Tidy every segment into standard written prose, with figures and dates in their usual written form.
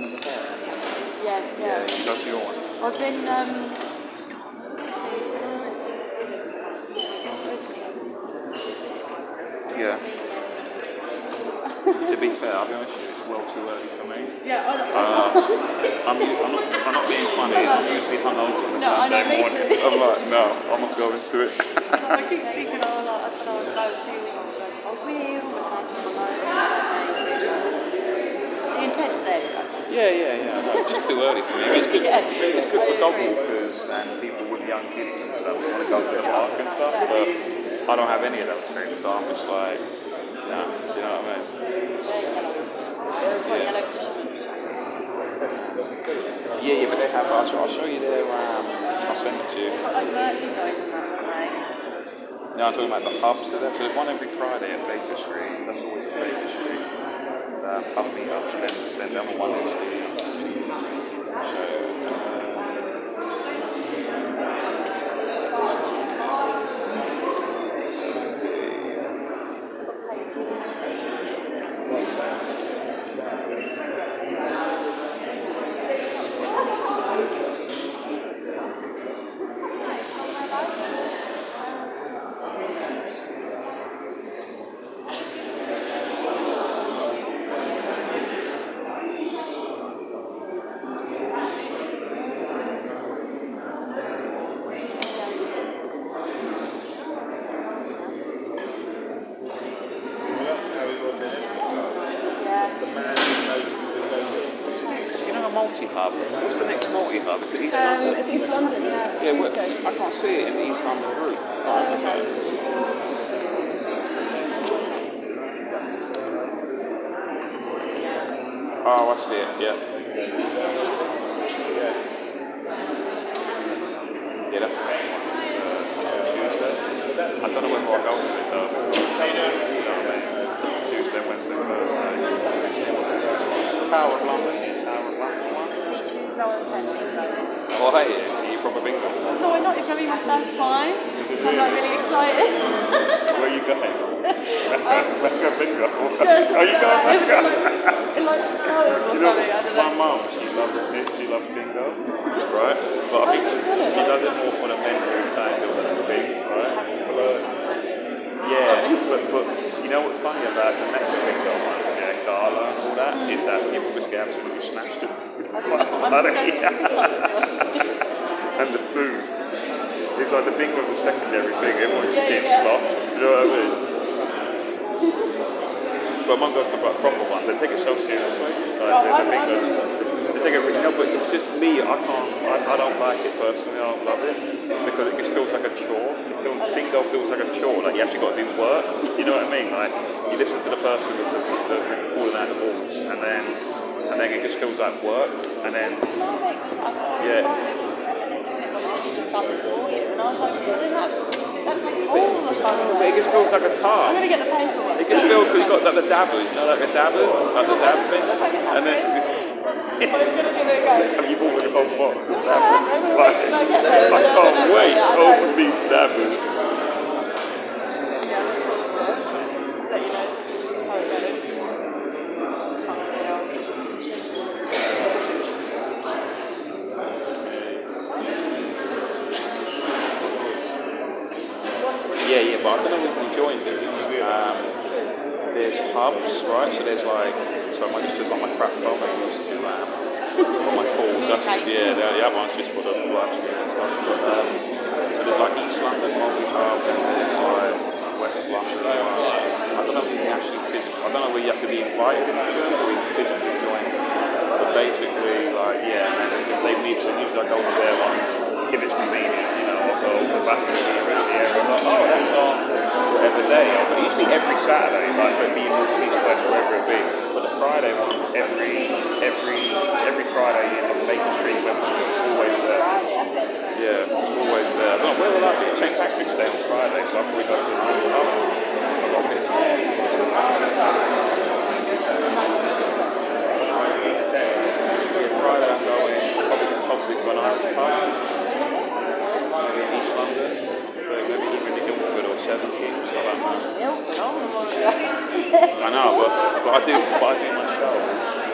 in the park? Yes, yeah. You go to your one? I've been, Yeah. To be fair, I'll be honest with you, it's well too early for me. Yeah, I'm not being funny. I'm usually hungover on a Sunday morning. I'm like, no, I'm not going to it. I keep thinking, I don't know, a few weeks ago, I will, but I'm the intent's there. Yeah. No, it's just too early for me. It's good, it's good for dog walkers and people with young kids and stuff who want to go to the park and stuff, but I don't have any of those things, so I'm just like, no, you know what I mean? Yeah, but they have, I'll show you their, I'll send it to you. No, I'm talking about the hubs. So there's one every Friday at Baker Street. That's always at Baker Street. Putney up, and then the other one is multi-hub. What's the next multi-hub? Is it East London? It's East London, yeah. Yeah, I can't see it in the East London group. Okay. Oh, I see it, yeah. Yeah, that's the main one. Tuesday. I don't know whether I'll go to it though. Tuesday, Wednesday, Thursday. Tower of London. Oh, hey, are you from a bingo? No, I'm not. It's going to be my first time. I'm like really excited. Where are you going? Mecca bingo? Are you going Mecca? In like Chicago or something, I don't know. My mum, she loves bingo, right? But I think she does it more for the mental kind of thing, right? Yeah, but you know what's funny about the next bingo one, yeah, Gala and all that, is that people just get absolutely smashed it. And the food. It's like the bingo's a secondary thing, everyone's just getting sloshed, you know what I mean? But mum goes to like proper one, they take it so seriously. Like the bingo, they take it really, no, but it's just me, I don't like it personally, I don't love it. Because it just feels like a chore. Bingo feels like a chore, like you actually got to do work, you know what I mean? Like, you listen to the person with calling out the balls, and then it just feels like work, and then, yeah. But it just feels like a task. I'm going to get the paperwork. It just feels, because you've got like the dabbers, you know, like the dabbers, like the dab thing, and then have you bought like a whole box of dabbers? I can't wait to open these dabbers. Yeah, but I don't know if you joined it. There's hubs, right? So there's like, so I just on my crap phone, I used to on my calls. That's that one's just for the live stream and stuff. But so there's like East London multi-hub, and there's like West London. I don't know if you can actually I don't know where you have to be invited into them or you can physically join them. But basically, like, yeah, and then if they need to, usually I go to their ones if it's convenient, you know, or go the back of the area, like, oh, that's on whatever day. But usually every Saturday, like, it'd be in Putney, wherever it be. But the Friday one, every Friday in Baker Street, it's always there. Yeah, it's always there. But where will I be? St. Patrick's Day on Friday, so I'll probably go to the Friday I'm going probably to an Irish pub. Maybe in East London. Maybe even in Guildford or Seven Kings. I don't know. I know, but I do my show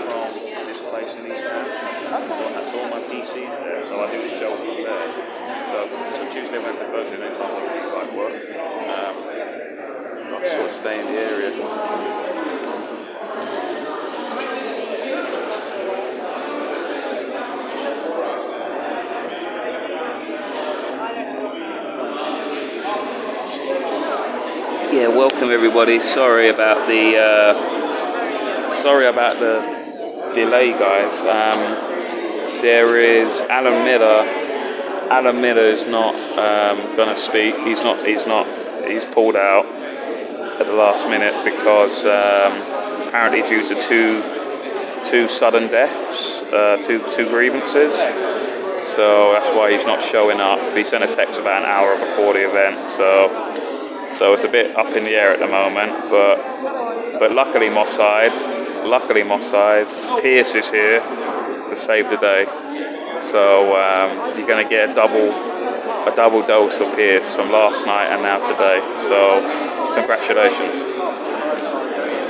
from this place in East Yeah, so I do the show from there. So Tuesday, Wednesday, Thursday, next time I'll be like work. Not sort of stay in the area. Yeah, welcome everybody. Sorry about the delay, guys. There is Alan Miller. Alan Miller is not going to speak. He's pulled out at the last minute because apparently due to two sudden deaths, two grievances. So that's why he's not showing up. He sent a text about an hour before the event. So it's a bit up in the air at the moment, but luckily Moss side, Pierce is here to save the day. So you're going to get a double dose of Pierce from last night and now today. So congratulations.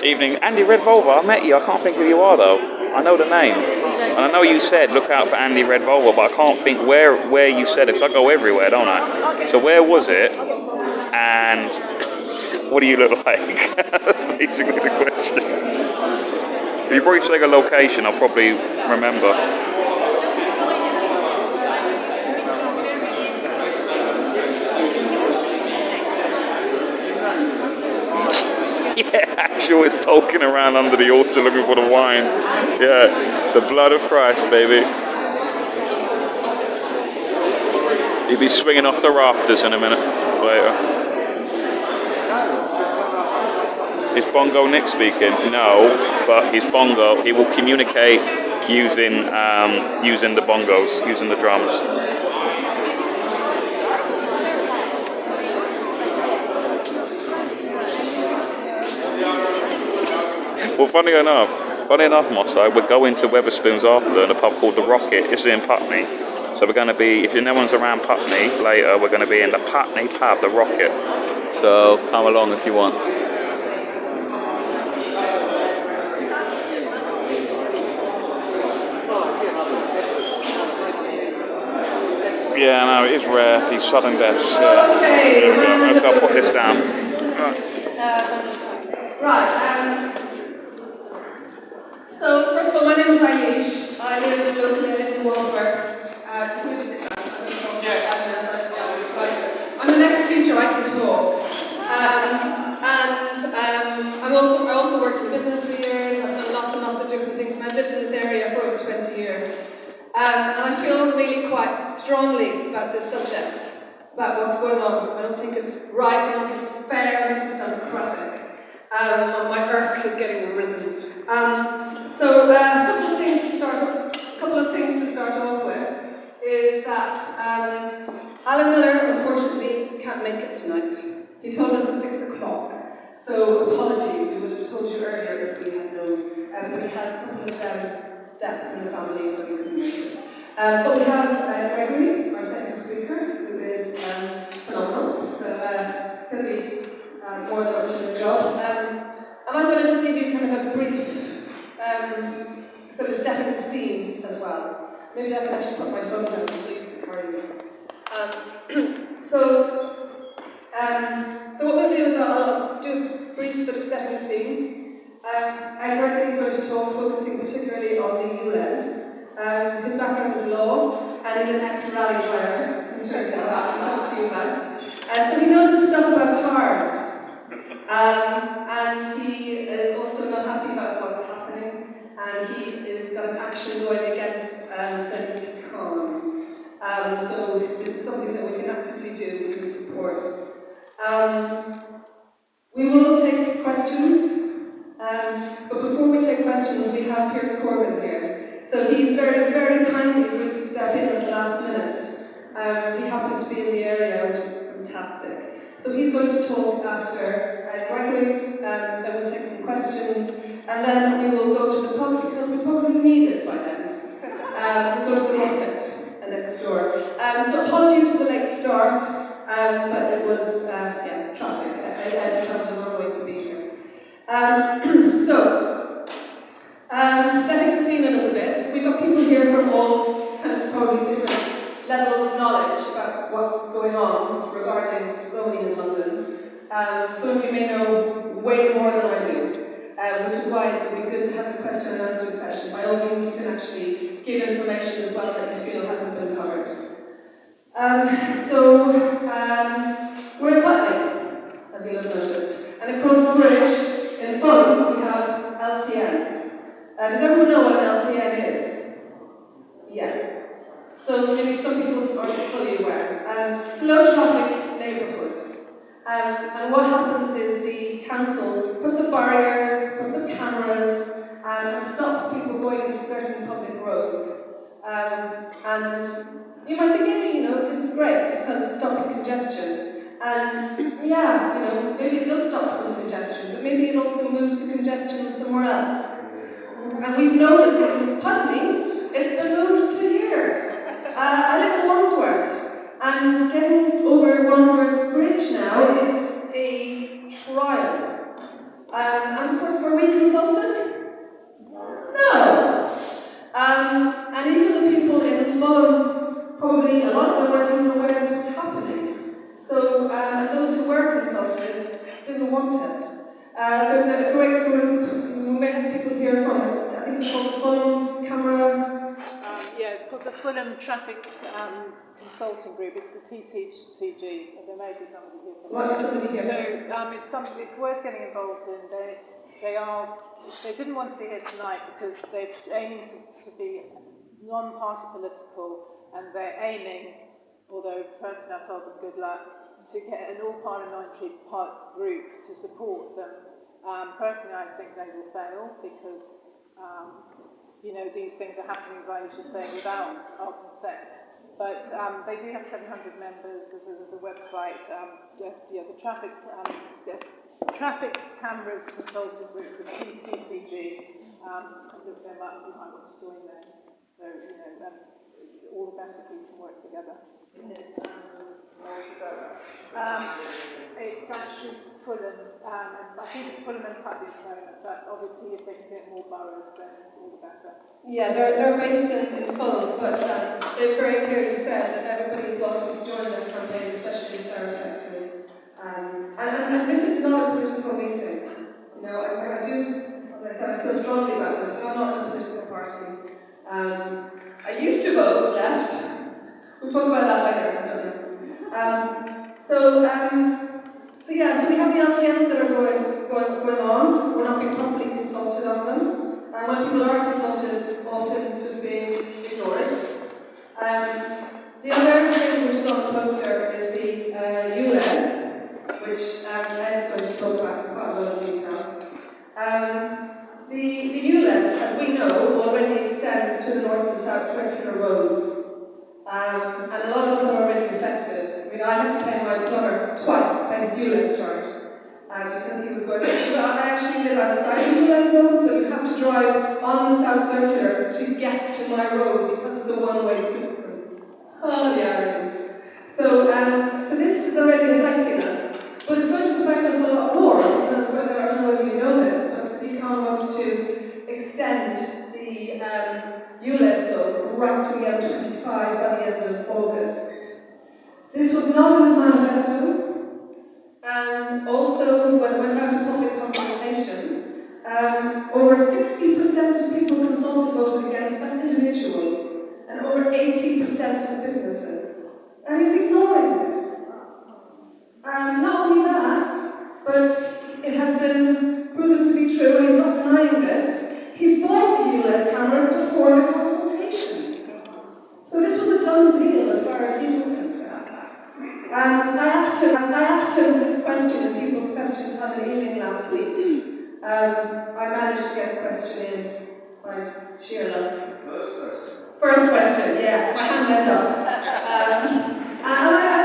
Evening, Andy Red Volvo. I met you. I can't think who you are though. I know the name, and I know you said look out for Andy Red Volvo, but I can't think where you said it. Because I go everywhere, don't I? So where was it? And what do you look like? That's basically the question. If you probably say a location, I'll probably remember. Yeah, Axel is poking around under the altar looking for the wine. Yeah, the blood of Christ, baby. He'll be swinging off the rafters in a minute later. Is Bongo Nick speaking? No, but his bongo, he will communicate using the bongos, using the drums. Well, funny enough, Mosso, we're going to Wetherspoons after in a pub called The Rocket. It's in Putney. So we're going to be, if no one's around Putney later, we're going to be in the Putney pub, The Rocket. So come along if you want. Yeah, no, it is rare, these sudden deaths. Let's go put this down. So, first of all, my name is Aish. I live locally in Walsworth. Yes. I'm an ex-teacher, I can talk. I also worked in business for years. I've done lots and lots of different things, and I've lived in this area for over 20 years. And I feel really quite strongly about this subject, about what's going on. I don't think it's right, I don't think it's fair, I think it's democratic. My irk is getting risen. So a couple of things to start off with is that Alan Miller unfortunately can't make it tonight. He told us at 6 o'clock. So apologies, we would have told you earlier if we had known. But he has a couple of deaths in the family, so we couldn't make it. But we have Gregory, our second speaker, who is phenomenal. So going to be more than up to the job. And I'm going to just give you kind of a brief sort of setting the scene as well. Maybe I can actually put my phone down because I used to carry it. So what we'll do is I'll do a brief sort of setting the scene. And Gregory is going to talk focusing particularly on the ULEZ. His background is law, and he's an ex-rally driver. I'm sure he'll talk to you about. So he knows the stuff about cars. And he is also not happy about what's happening, and he is got an action going against setting calm. So this is something that we can actively do with support. We will take questions, but before we take questions, we have Pierce Corbin here. So he's very, very kindly agreed to step in at the last minute. He happened to be in the area, which is fantastic. So he's going to talk after Gregory, then we'll take some questions, and then we will go to the pub because we probably need it by then. We'll go to the Rocket next door. So apologies for the late start, but it was, traffic. I had to travel a long way to be here. Setting the scene a little bit. So we've got people here from all kind of probably different going on regarding zoning in London. Some of you may know way more than I do, which is why it would be good to have a question and answer session. By all means, you can actually give information as well that you feel hasn't been covered. We're in Putney, as you'll have noticed, and across the bridge in Fulham we have LTNs. Does everyone know what an LTN is? Yeah. So maybe some people aren't fully aware. It's a low traffic neighbourhood. And what happens is the council puts up barriers, puts up cameras, and stops people going into certain public roads. And you might think, this is great because it's stopping congestion. And yeah, maybe it does stop some congestion, but maybe it also moves the congestion somewhere else. And we've noticed in Putney, it's been moved to here. I live in Wandsworth, and getting over Wandsworth Bridge now is a trial. And of course, were we consulted? No. And even the people in Fulham, probably a lot of them weren't even aware this was happening. So those who were consulted didn't want it. There's a great group, we may have people here from, I think it's called the Fulham Camera. Yeah, it's called the Fulham Traffic Consulting Group. It's the TTCG. There may be somebody here. So it's worth getting involved in. They didn't want to be here tonight because they're aiming to be non-party political, and they're aiming, although personally I told them good luck, to get an all-parliamentary group to support them. Personally, I think they will fail because these things are happening, as I was just saying, without our consent. But they do have 700 members. There's a website. The traffic cameras consulting groups, the TCCG. Look them up. You might want to join them. So all the best if we can work together. It's actually Fulham. I think it's Fulham and Putney at the moment, but obviously if they can get more boroughs, then all the better. Yeah, they're based in Fulham, but they've very clearly said that everybody is welcome to join their campaign, especially if they're affected. And this is not a political meeting. I do, as I said, I feel strongly about this, but I'm not in a political party. I used to vote left. We'll talk about that later, I don't know. So we have the LTNs that are going on. We're not being properly consulted on them. And when people are consulted, often just being ignored. The other thing which is on the poster is the ULEZ, which Ed's going to talk about in quite a lot of detail. The ULEZ, as we know, already extends to the north and south circular roads. And a lot of us are already affected. I mean, I had to pay my plumber twice by his ULEZ charge because he was going. So I actually live outside the ULEZ zone, but you have to drive on the South Circular to get to my road because it's a one-way system. Oh, yeah. So this is already affecting us, but it's going to affect us a lot more because I don't know whether you know this, but the Econ wants to extend the ULEZ zone right to the M25 by the end of August. This was not in his manifesto, and also when it went out to public consultation, over 60% of people consulted voted against as individuals, and over 80% of businesses. And he's ignoring this. Not only that, but it has been proven to be true, and he's not denying this. He bought the ULEZ cameras before the consultation. So this was a done deal as far as he was concerned. I asked him this question in People's Question Time in the evening last week. I managed to get a question in by sheer luck. First question, yeah. My hand went up. And I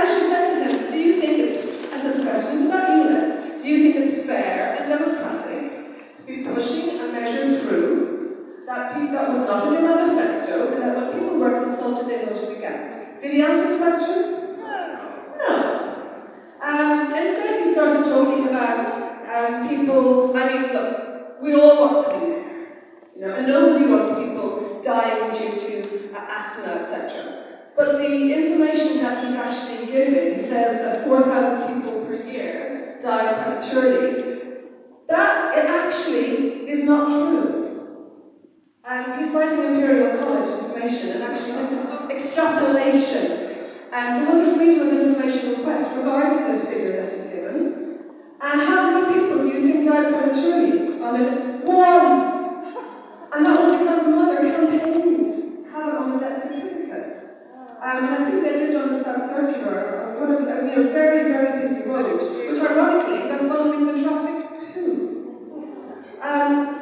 actually said to him, do you think it's, as a question, it's about ULEZ, do you think it's fair and democratic to be pushing a measure through that was not in your manifesto and that when people were consulted they voted against? Did he answer the question? No. Instead he started talking about people, look, we all want clean air, and nobody wants people dying due to asthma, etc. but the information that he's actually giving says that 4,000 people per year die prematurely. That it actually is not true. He's citing Imperial College information, and actually this is extrapolation. There was a freedom of information request regarding this figure that he's given. And how many people do you think died prematurely? One! And that was because the mother campaigned to have it on the death certificate. And I think they lived on the South Circular, one of the very, very busy roads, which ironically they're following the traffic too.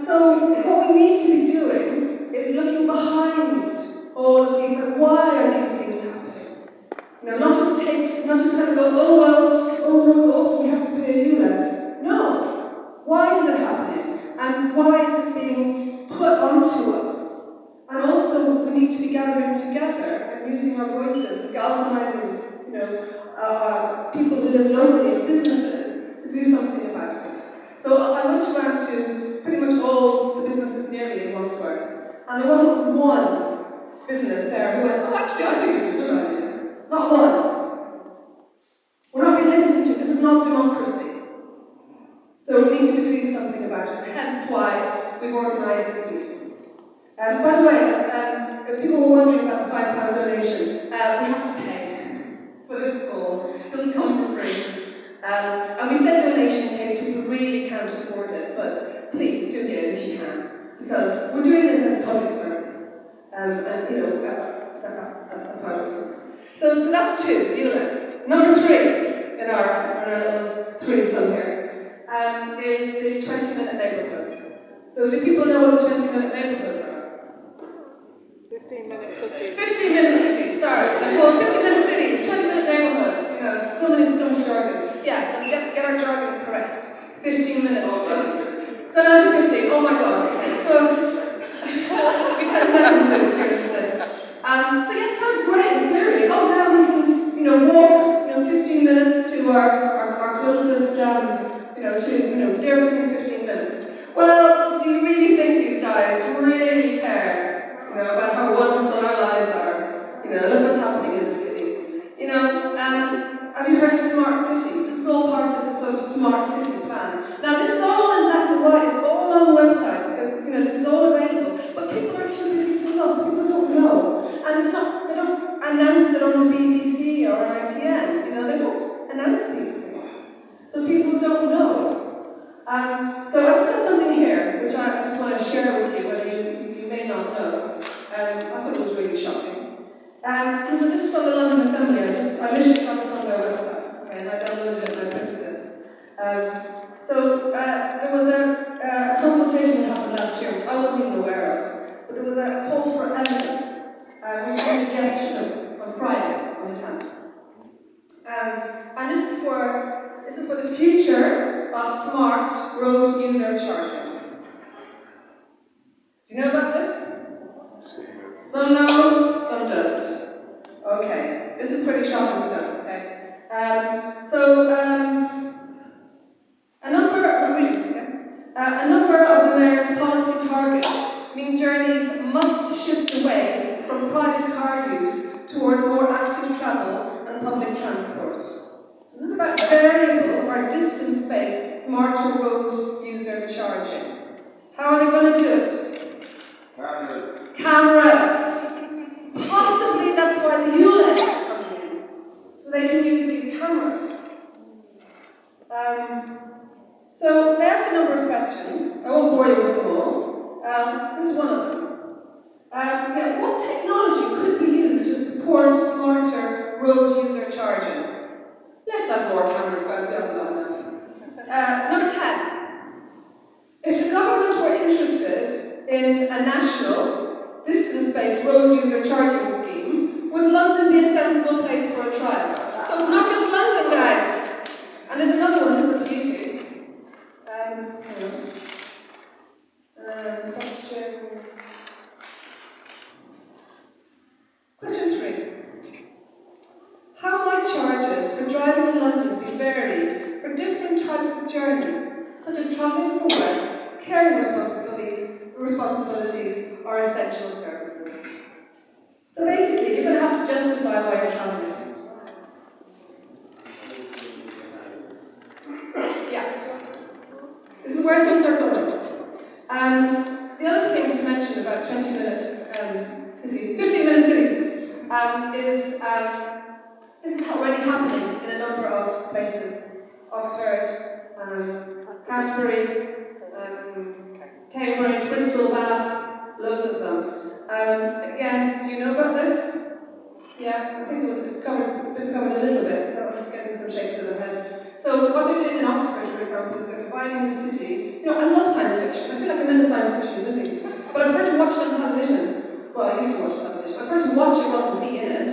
So what we need to be doing is looking behind all of these, and why are these things happening? Not just kind of go, oh no, it's awful, we have to pay a ULEZ. No. Why is it happening? And why is it being put onto us? And also, we need to be gathering together and using our voices, galvanizing, people who live locally and businesses to do something about it. So I went around to pretty much all the businesses near me in Wandsworth, and there wasn't one business there who went, oh, actually, I think it's a good idea. Not one. We're not being listened to. This is not democracy. So we need to be doing something about it, hence why we've organised this meeting. By the way, if people were wondering about the £5 donation, we have to pay for this call. It doesn't come for free. And we said donation in case people really can't afford it, but please do give if you can, because we're doing this as a public service. That's how it works. So that's two, ULEZ. Number three in our little threesome here is the 20-minute neighbourhoods. So do people know what the 20-minute neighbourhoods are? 15-minute cities. 15-minute cities, sorry. They're called 15-minute cities, 20-minute neighbourhoods. So much jargon. Yes, let's get our jargon correct. 15-minute cities. It's gone down to 15. Oh my god, okay. It'll be 10 seconds soon here instead. So yeah, it sounds great in theory. Oh, now we can, walk, 15 minutes to our closest, to Derry in 15 minutes. Well, do you really think these guys really care, about how wonderful our lives are? Look what's happening in the city. Have you heard of smart cities? This is all part of the sort of smart city plan. Now, this is all in black and white. It's all on websites because this is all available. But people are too busy to look. People don't know, and they don't announce it on the BBC or on LTN. They don't announce these things, so people don't know. So I've just got something here which I just want to share with you, whether you may not know. I thought it was really shocking. This is from the London Assembly. I literally found it on their website, okay, and I downloaded it and I printed it. There was a consultation that happened last year, which I wasn't even aware of, but there was a call for evidence, which was a suggestion on Friday, on the 10th. And this is for the future of smart road user charging. Do you know about this? Some know, some don't. Okay, this is pretty shocking stuff, okay? A number of the mayor's policy targets mean journeys must shift away from private car use towards more active travel and public transport. So this is about variable or distance-based smarter road user charging. How are they going to do it? Cameras. Possibly that's why the ULEZ is coming in, so they can use these cameras. So they ask a number of questions. I won't bore you with them all. This is one of them. What technology could be used to support smarter road user charging? Let's have more cameras, guys. We haven't got enough. Number 10. If the government were interested in a national distance-based road user charging scheme, would London be a sensible place for a trial? So it's not just London, guys. And there's another one, this is a beauty. Question 3. How might charges for driving in London be varied for different types of journeys, such as travelling for work, caring responsibilities, or essential services? So basically, you're going to have to to justify why you're travelling. Yeah. This is where things are going. The other thing to mention about 20-minute cities, 15-minute cities, is this is already happening in a number of places. Oxford, Canterbury, Cambridge, Bristol, Bath, loads of them. Again, do you know about this? Yeah, I think it's been covered a little bit, so I'm getting some shakes of the head. So what they're doing in Oxford, for example, is they're dividing the city. You know, I love science fiction. I feel like I'm in a science fiction movie. But I prefer to watch it on television. Well, I used to watch television. I prefer to watch it rather than be in it.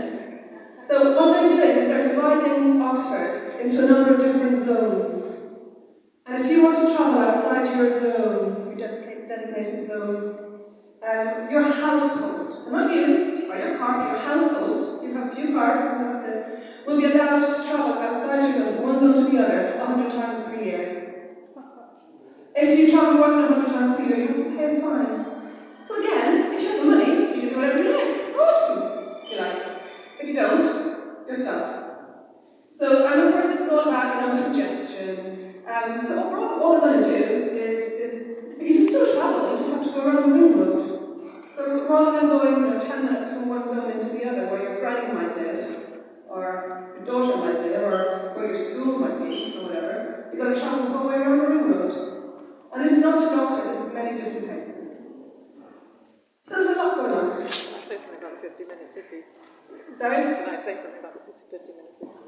So what they're doing is they're dividing Oxford into a number of different zones. And if you want to travel outside your zone, your designated zone, your household, so not you, or your car, your household, you have a few cars, and that's it, will be allowed to travel outside your zone from one zone to the other 100 times per year. If you travel more than 100 times per year, you have to pay a fine. So again, if you have the money, you can do whatever you like. Go off to, if you like. If you don't, you're stuffed. So, and of course, this is all about, congestion. So what we're going to do is you can still travel, you just have to go around the ring road. So rather than going 10 minutes from one zone into the other, where your granny might live, or your daughter might live, or where your school might be, or whatever, you've got to travel the whole way around the ring road. And this is not just Oxford, this is many different places. So there's a lot going on. Can I say something about the 50-minute cities? Sorry? Can I say something about the 50-minute cities?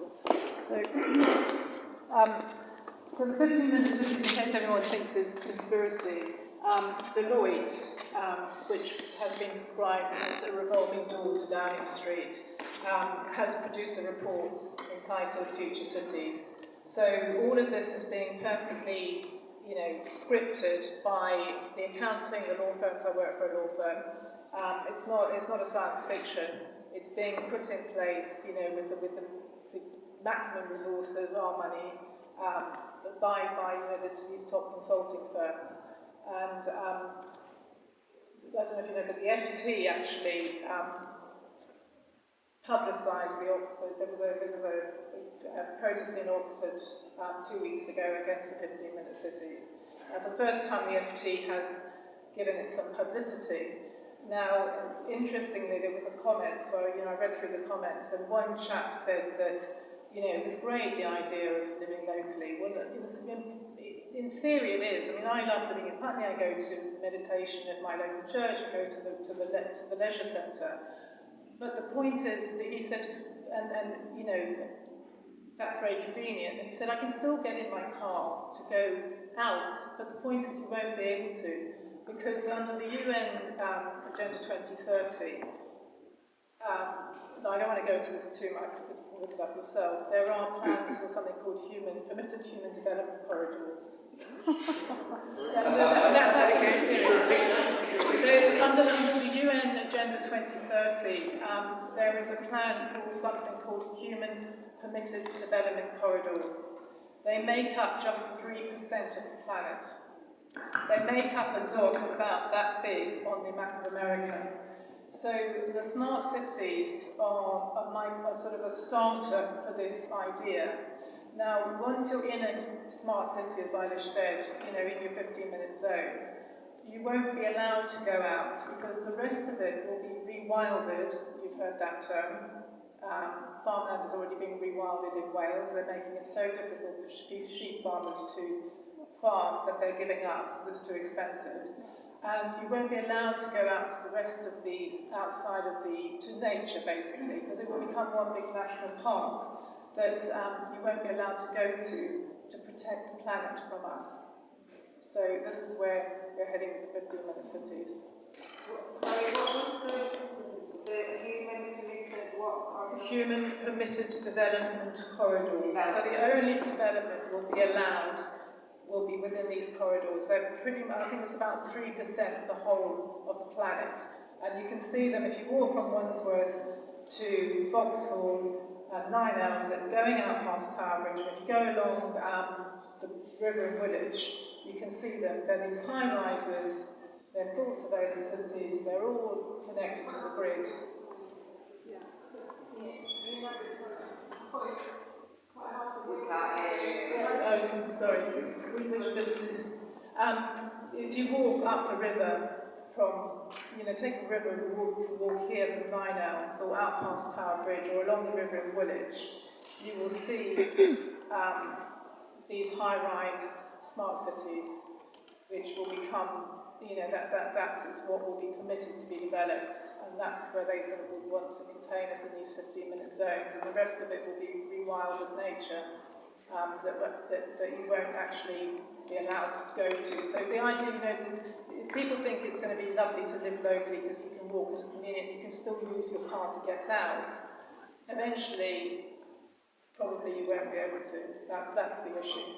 So the 15-minute cities, in case everyone thinks is conspiracy, Deloitte, which has been described as a revolving door to Downing Street, has produced a report entitled Future Cities. So all of this is being perfectly, scripted by the accounting, the law firms. I work for a law firm. It's not a science fiction. It's being put in place, with the maximum resources, our money, by these top consulting firms. And I don't know if you know, but the FT actually publicised the Oxford. There was a protest in Oxford 2 weeks ago against the 15-minute cities. For the first time, the FT has given it some publicity. Now, interestingly, there was a comment. So I read through the comments, and one chap said that it was great, the idea of living locally. Well, in theory it is. I mean, I love living in Putney. I go to meditation at my local church. I go to the leisure centre. But the point is, he said, and that's very convenient. And he said, I can still get in my car to go out, but the point is you won't be able to, because under the UN Agenda 2030, I don't want to go into this too much because you can look it up yourself. There are plans for something called permitted human development corridors. That's actually very serious. Under the UN Agenda 2030, there is a plan for something called human permitted development corridors. They make up just 3% of the planet. They make up a dot about that big on the map of America. So the smart cities are sort of a starter for this idea. Now, once you're in a smart city, as Eilish said, in your 15-minute zone, you won't be allowed to go out because the rest of it will be rewilded. You've heard that term. Farmland has already been rewilded in Wales. They're making it so difficult for sheep farmers to farm that they're giving up because it's too expensive. And you won't be allowed to go out to the rest of these outside of to nature, basically, because it will become one big national park that you won't be allowed to go to protect the planet from us. So this is where we're heading with the 15-minute cities. Sorry, what was the human permitted what? Human permitted development corridors. So the only development will be within these corridors. They're pretty much, I think it's about 3% of the whole of the planet. And you can see them if you walk from Wandsworth to Vauxhall, 9 Elms, and going out past Tower Bridge. And if you go along the river in Woolwich, you can see them. They're these high rises, they're full surveillance cities, they're all connected to the grid. quite hard to work out area. Oh, sorry. Which business? If you walk up the river from, take a river and walk here from Nine Elms or out past Tower Bridge or along the river in Woolwich, you will see these high-rise smart cities, which will become, that is what will be permitted to be developed, and that's where they sort of would want to contain us in these 15-minute zones, and the rest of it will be rewilded nature that you won't actually be allowed to go to. So the idea, if people think it's going to be lovely to live locally because you can walk and it's convenient, you can still use your car to get out. Eventually, probably you won't be able to. That's the issue.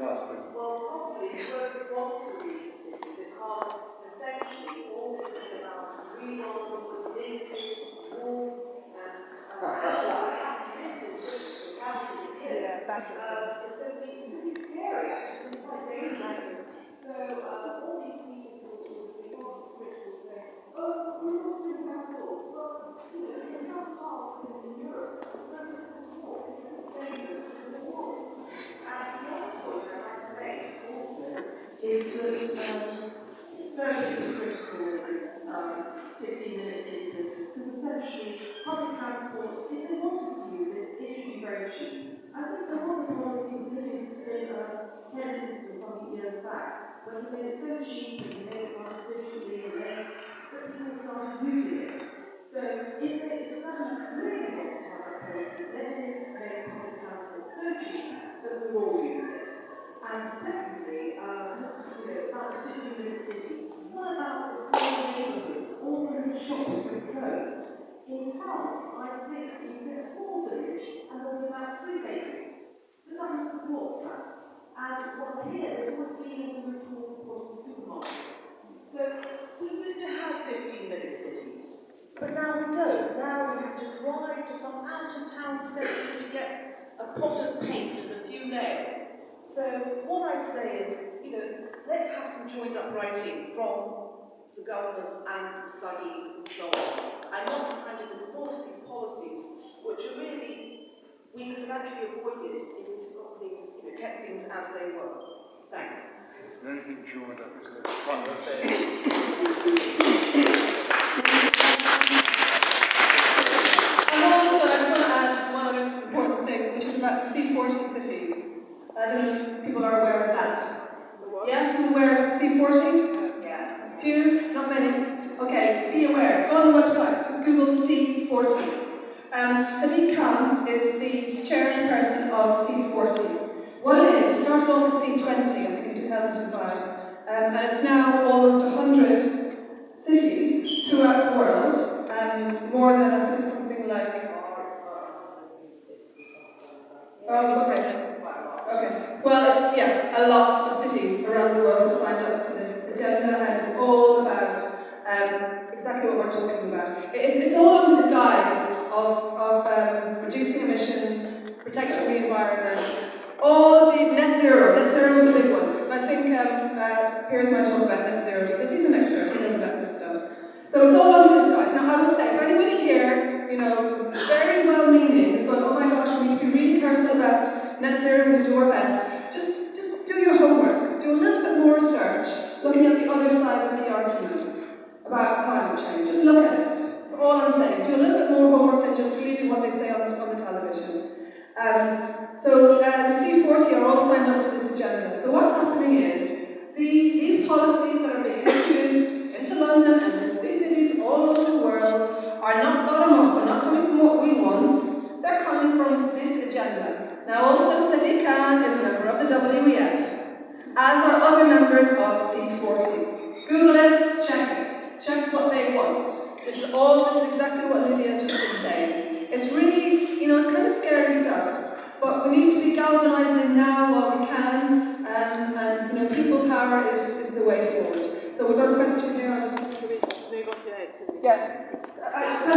Well, probably you won't want to leave the city because essentially all this is about remodeling with businesses, walls, Yeah, that is it's going to be scary, actually. It's going to be quite dangerous. So all these people who want to will say, oh, we must bring back laws. Well, in some parts in Europe, it's no different at all because it's dangerous because of walls. And the other point I'd like to make also is that it's very hypocritical with this 15-minute city business because essentially public transport, if they wanted to use it, it should be very cheap. I think there was a policy introduced in Kennedy some years back when he made it so cheap and he made it more efficiently and late that people started using it. So if someone really wants to have that policy, let him make public transport so cheap that we all use it. And secondly, about the 15-minute city, what about the small neighbourhoods, all the little shops that are closed? In France, I think you get a small village and there'll be about 3 bakeries. The government supports that. And what here, there's always been a move towards supporting supermarkets. So we used to have 15-minute cities, but now we don't. Now we have to drive to some out-of-town centre to get a pot of paint and a few nails. So what I'd say is, let's have some joint up-writing from the government and from study and so on. I'm not trying to enforce these policies, which are really, we could have actually avoided if we'd got things, kept things as they were. Thanks. Anything joined up is the front of it. And also, I just want to add one other important thing, which is about the C40 cities. I don't know if people are aware of that. Yeah? Who's aware of C40? Yeah. A few? Not many? Okay, be aware. Go on the website, just Google C40. Sadiq Khan is the chairperson of C40. What it is, it started off as C20, I think, in 2005, and it's now almost 100 cities throughout the world, and more than, I think, something like... Oh, okay. Okay. Well, it's, a lot of cities around the world have signed up to this agenda, and it's all about exactly what we're talking about. It's all under the guise of reducing emissions, protecting the environment, all of these net zero. Net zero is a big one. And I think Piers might talk about net zero because he's an expert, he knows about this stuff. So it's all under this guise. Now I would say, for anybody here, very well-meaning, is going, oh my gosh, we need to be really careful about net zero, we do our best. Just do your homework. Do a little bit more research, looking at the other side of the argument about climate change. Just look at it. That's all I'm saying. Do a little bit more homework than just believing what they say on the television. So the C40 are all signed up to this agenda. So what's happening is, these policies that are being introduced into London and into these cities all over the world are not bottom-up. They're not coming from what we want. They're coming from this agenda. Now also, Sadiq Khan is a member of the WEF, as are other members of C40. Google it, check it. Check what they want. This is exactly what Lydia has just been saying. It's really, it's kind of scary stuff, but we need to be galvanising now while we can, and people power is the way forward. So we've got a question here. I'll just move on to it. Question. No.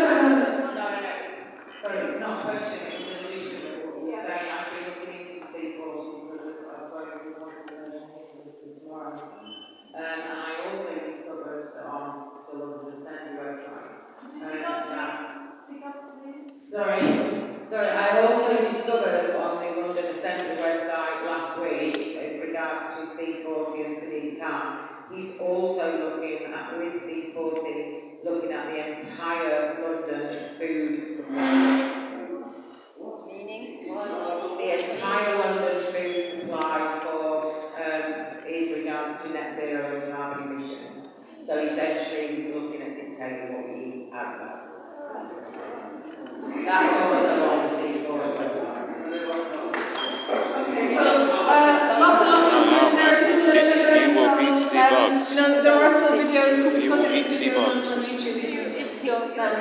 Sorry, it's not a question, it's an illusion of what you're saying. I've been looking into C40 because I've got a voice of the tomorrow. And I also discovered that on the London Assembly website. Sorry, I also with C40 looking at the entire London food supply. Meaning? The entire London food supply for in regards to net zero and carbon emissions. So essentially, he's looking at dictating what we eat as well. That's also on the C4 website. Okay, so lots of information there. You know, there are still videos. We're still getting videos on YouTube. Still done.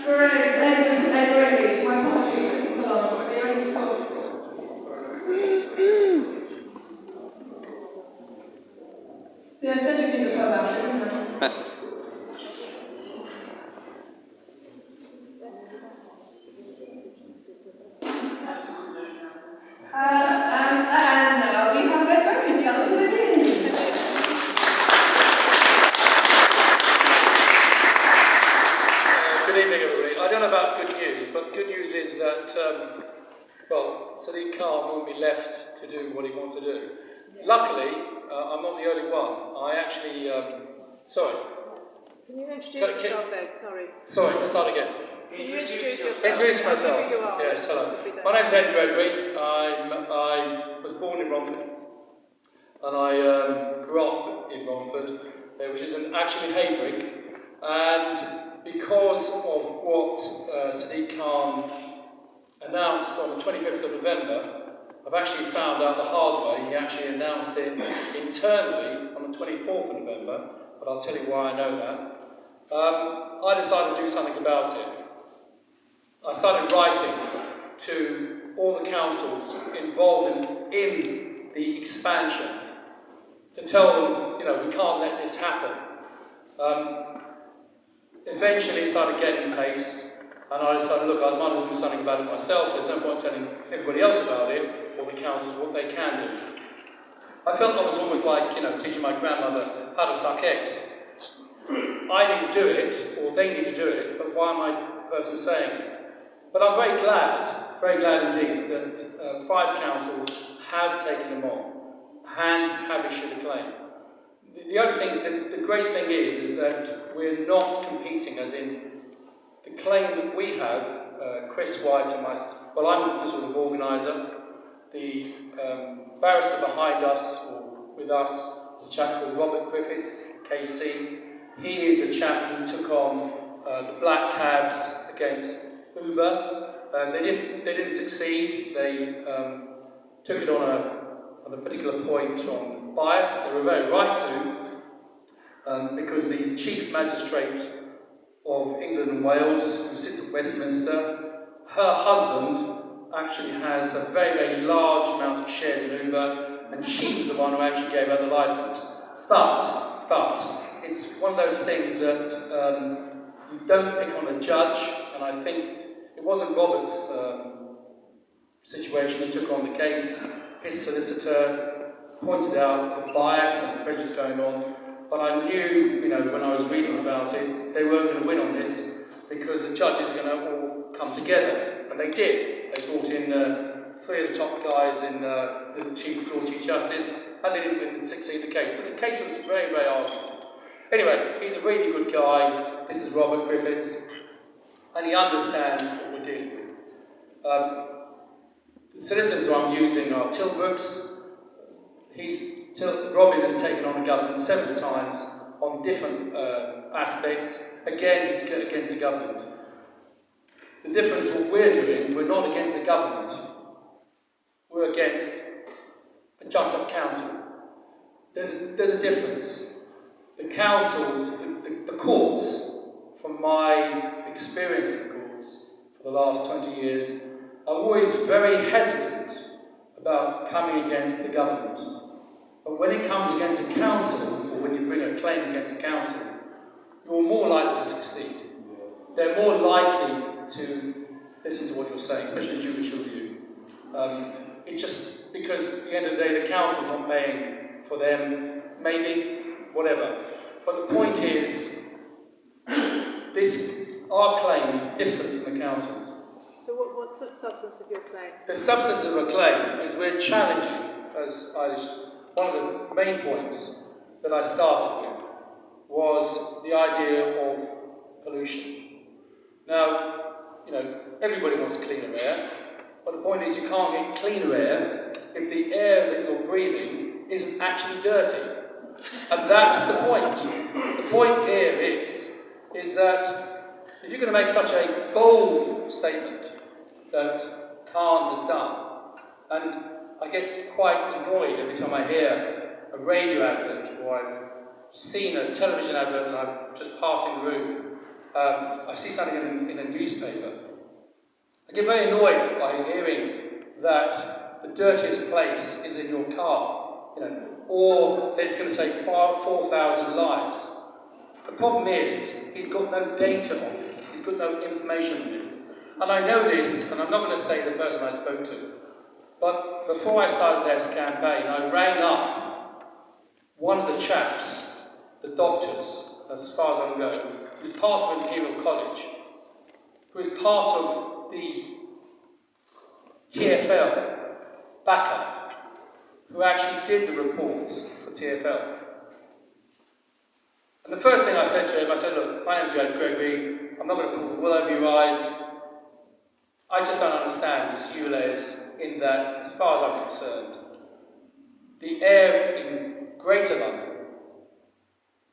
Great. My apologies. See, I said you need to come out. And now we have Edward. Tell us the good news. Good evening, everybody. I don't know about good news, but good news is that, well, Sadiq Khan won't be left to do what he wants to do. Luckily, I'm not the only one. I actually, sorry. Can you introduce yourself, Ed? Sorry. Sorry, start again. Can you introduce yourself? Introduce myself. Who you are. Yes, hello. My name's Ed Gregory. I was born in Romford, and I grew up in Romford, which is actually Havering. And because of what Sadiq Khan announced on the 25th of November, I've actually found out the hard way. He actually announced it internally on the 24th of November, but I'll tell you why I know that. I decided to do something about it. I started writing to all the councils involved in the expansion to tell them, you know, we can't let this happen. Eventually it started getting pace, and I decided, look, I might as well do something about it myself. There's no point telling everybody else about it, or the councils what they can do. I felt I was almost like, you know, teaching my grandmother how to suck eggs. I need to do it, or they need to do it, but why am I the person saying it? But I'm very glad indeed, that 5 councils have taken them on and have issued a claim. The only thing, the great thing is that we're not competing, as in the claim that we have, Chris White and myself, well, I'm the sort of organiser. The barrister behind us, or with us, is a chap called Robert Griffiths, KC. He is a chap who took on the black cabs against Uber. They didn't succeed. They took it on a particular point on bias. They were very right to, because the Chief Magistrate of England and Wales, who sits at Westminster, her husband actually has a very, very large amount of shares in Uber, and she was the one who actually gave her the license. But it's one of those things that you don't pick on a judge, and I think it wasn't Robert's situation. He took on the case. His solicitor pointed out the bias and the prejudice going on, but I knew, you know, when I was reading about it, they weren't going to win on this because the judges are going to all come together, and they did. They brought in 3 of the top guys in the Lord Chief Justice, and they didn't succeed the case. But the case was very, very arguable. Anyway, he's a really good guy. This is Robert Griffiths, and he understands what we're dealing with. The solicitors who I'm using are Tilbrook's. Robin has taken on the government several times on different aspects. Again, he's against the government. The difference, what we're doing, we're not against the government. We're against a jumped-up council. There's a difference. The councils, the courts, from my experience in the courts for the last 20 years, are always very hesitant about coming against the government. But when it comes against a council, or when you bring a claim against a council, you're more likely to succeed. They're more likely to listen to what you're saying, especially judicial review. It's just because at the end of the day, the council's not paying for them, maybe, whatever. But the point is, our claim is different from the council's. So what's the substance of your claim? The substance of a claim is we're challenging, as one of the main points that I started with, was the idea of pollution. Now, you know, everybody wants cleaner air, but the point is you can't get cleaner air if the air that you're breathing isn't actually dirty. And that's the point. The point here is that if you're going to make such a bold statement that Khan has done, and I get quite annoyed every time I hear a radio advert or I've seen a television advert and I'm just passing the room, I see something in a newspaper. I get very annoyed by hearing that the dirtiest place is in your car, you know, or that it's going to save 4,000 lives. The problem is, he's got no data on this, he's got no information on this. And I know this, and I'm not going to say the person I spoke to, but before I started this campaign, I rang up one of the chaps, the doctors, as far as I'm going, who's part of Imperial College, who is part of the TfL backup, who actually did the reports for TfL. And the first thing I said to him, I said, look, my name's Gregory, I'm not going to pull the wool over your eyes. I just don't understand this ULEZ in that, as far as I'm concerned, the air in Greater London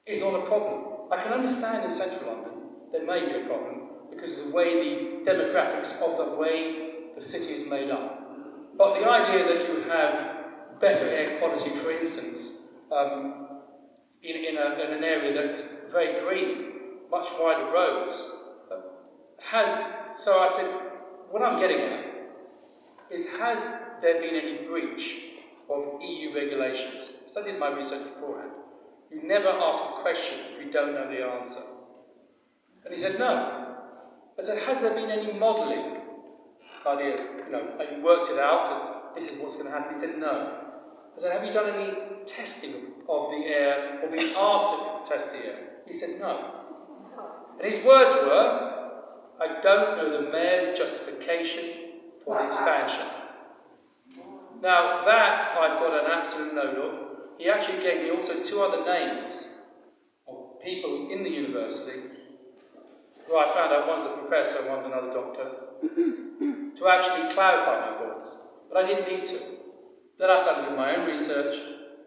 is not a problem. I can understand in Central London there may be a problem because of the way the demographics of the way the city is made up. But the idea that you have better air quality, for instance, in an area that's very green, much wider roads, so I said, what I'm getting at is, has there been any breach of EU regulations? Because I did my research beforehand. You never ask a question if you don't know the answer. And he said, no. I said, has there been any modelling? Idea, you know, have you worked it out that this is what's going to happen? He said, no. I said, have you done any testing of the air or been asked to test the air? He said, no. And his words were, I don't know the mayor's justification for the expansion. Now that I've got an absolute note of. He actually gave me also 2 other names of people in the university, who I found out one's a professor, one's another doctor, to actually clarify my words. But I didn't need to. Then I started doing my own research,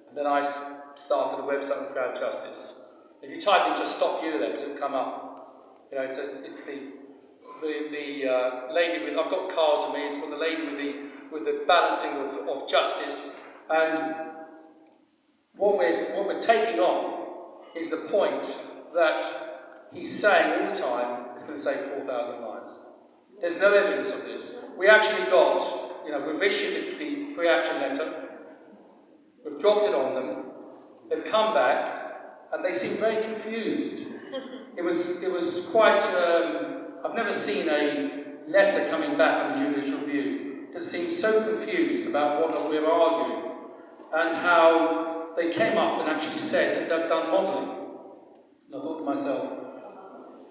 and then I started a website on crowd justice. If you type in just stop ULEZ, it'll come up. You know, it's the lady with, I've got cards on me, it's got the lady with the balancing of justice, and what we're taking on is the point that he's saying all the time it's going to save 4,000 lives. There's no evidence of this. We actually got, you know, we've issued the pre-action letter, we've dropped it on them, they've come back, and they seem very confused. It was quite, I've never seen a letter coming back on the ULEZ review that seemed so confused about what we're arguing, and how they came up and actually said that they've done modelling. And I thought to myself,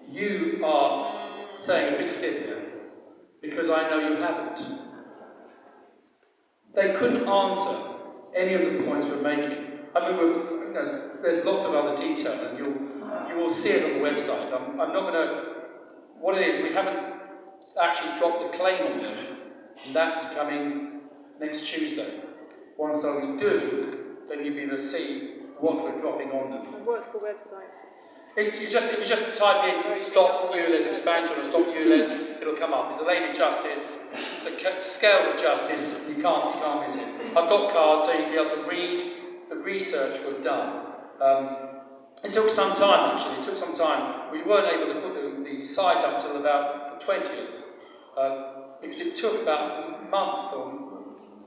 you are saying a big fib here, because I know you haven't. They couldn't answer any of the points we're making. I mean, there's lots of other detail, and you will see it on the website. I'm not going to. What it is, we haven't actually dropped the claim on them, and that's coming next Tuesday. Once we do, then you'll be able to see what we're dropping on them. And what's the website? If you just type in stop ULEZ expansion or stop ULEZ, it'll come up. It's a lady justice, the scales of justice, you can't miss it. I've got cards so you'll be able to read the research we've done. It took some time actually, it took some time. We weren't able to put the site up till about the 20th, because it took about a month or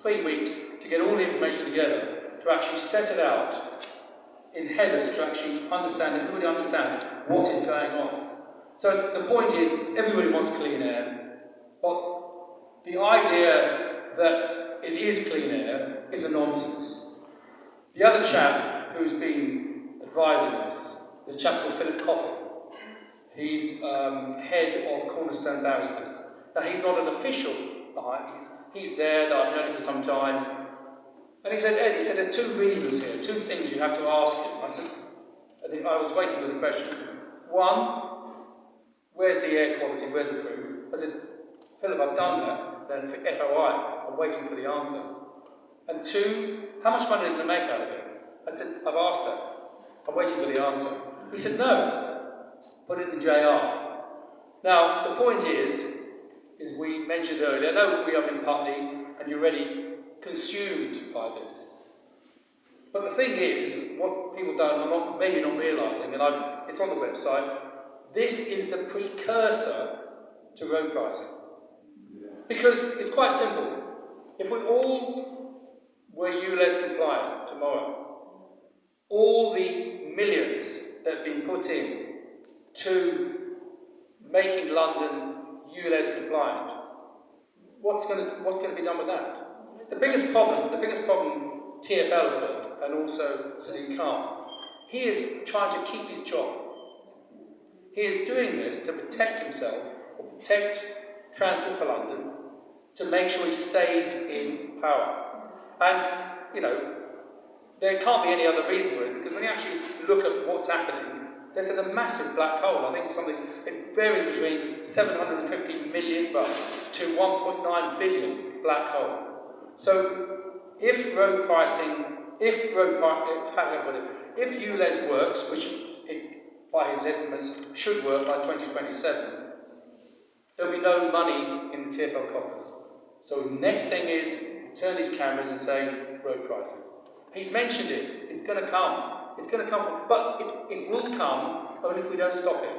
3 weeks to get all the information together, to actually set it out in headers, to actually understand, everybody understands what is going on. So the point is, everybody wants clean air, but the idea that it is clean air is a nonsense. The other chap who's been advising us is a chap called Philip Coppell. He's head of Cornerstone Barristers. Now he's not an official, he's there, that I've known him for some time. And he said, Ed, there's 2 reasons here, 2 things you have to ask him. I said, And I was waiting for the questions. One, where's the air quality, where's the proof? I said, Philip, I've done that. Then for FOI, I'm waiting for the answer. And two, how much money are you going to make out of it? I said, I've asked that. I'm waiting for the answer. He said, no, put it in the JR. Now, the point is we mentioned earlier, I know we are in Putney and you're already consumed by this. But the thing is, what people don't, are maybe not realising, and it's on the website, this is the precursor to road pricing. Because it's quite simple. If we all were ULEZ compliant tomorrow, all the millions that have been put in to making London ULEZ compliant, what's going to be done with that? The biggest problem TfL have got, and also Sadiq Khan, he is trying to keep his job. He is doing this to protect himself, or protect Transport for London, to make sure he stays in power. And, you know, there can't be any other reason for it, because when you actually look at what's happening, there's a massive black hole. I think it's something, it varies between 750 million to 1.9 billion black hole. So, if road pricing, if ULEZ works, which it, by his estimates should work by 2027, there'll be no money in the TfL coffers. So the next thing is turn his cameras and say road pricing. He's mentioned it. It's going to come. It's going to come, but it will come only if we don't stop it.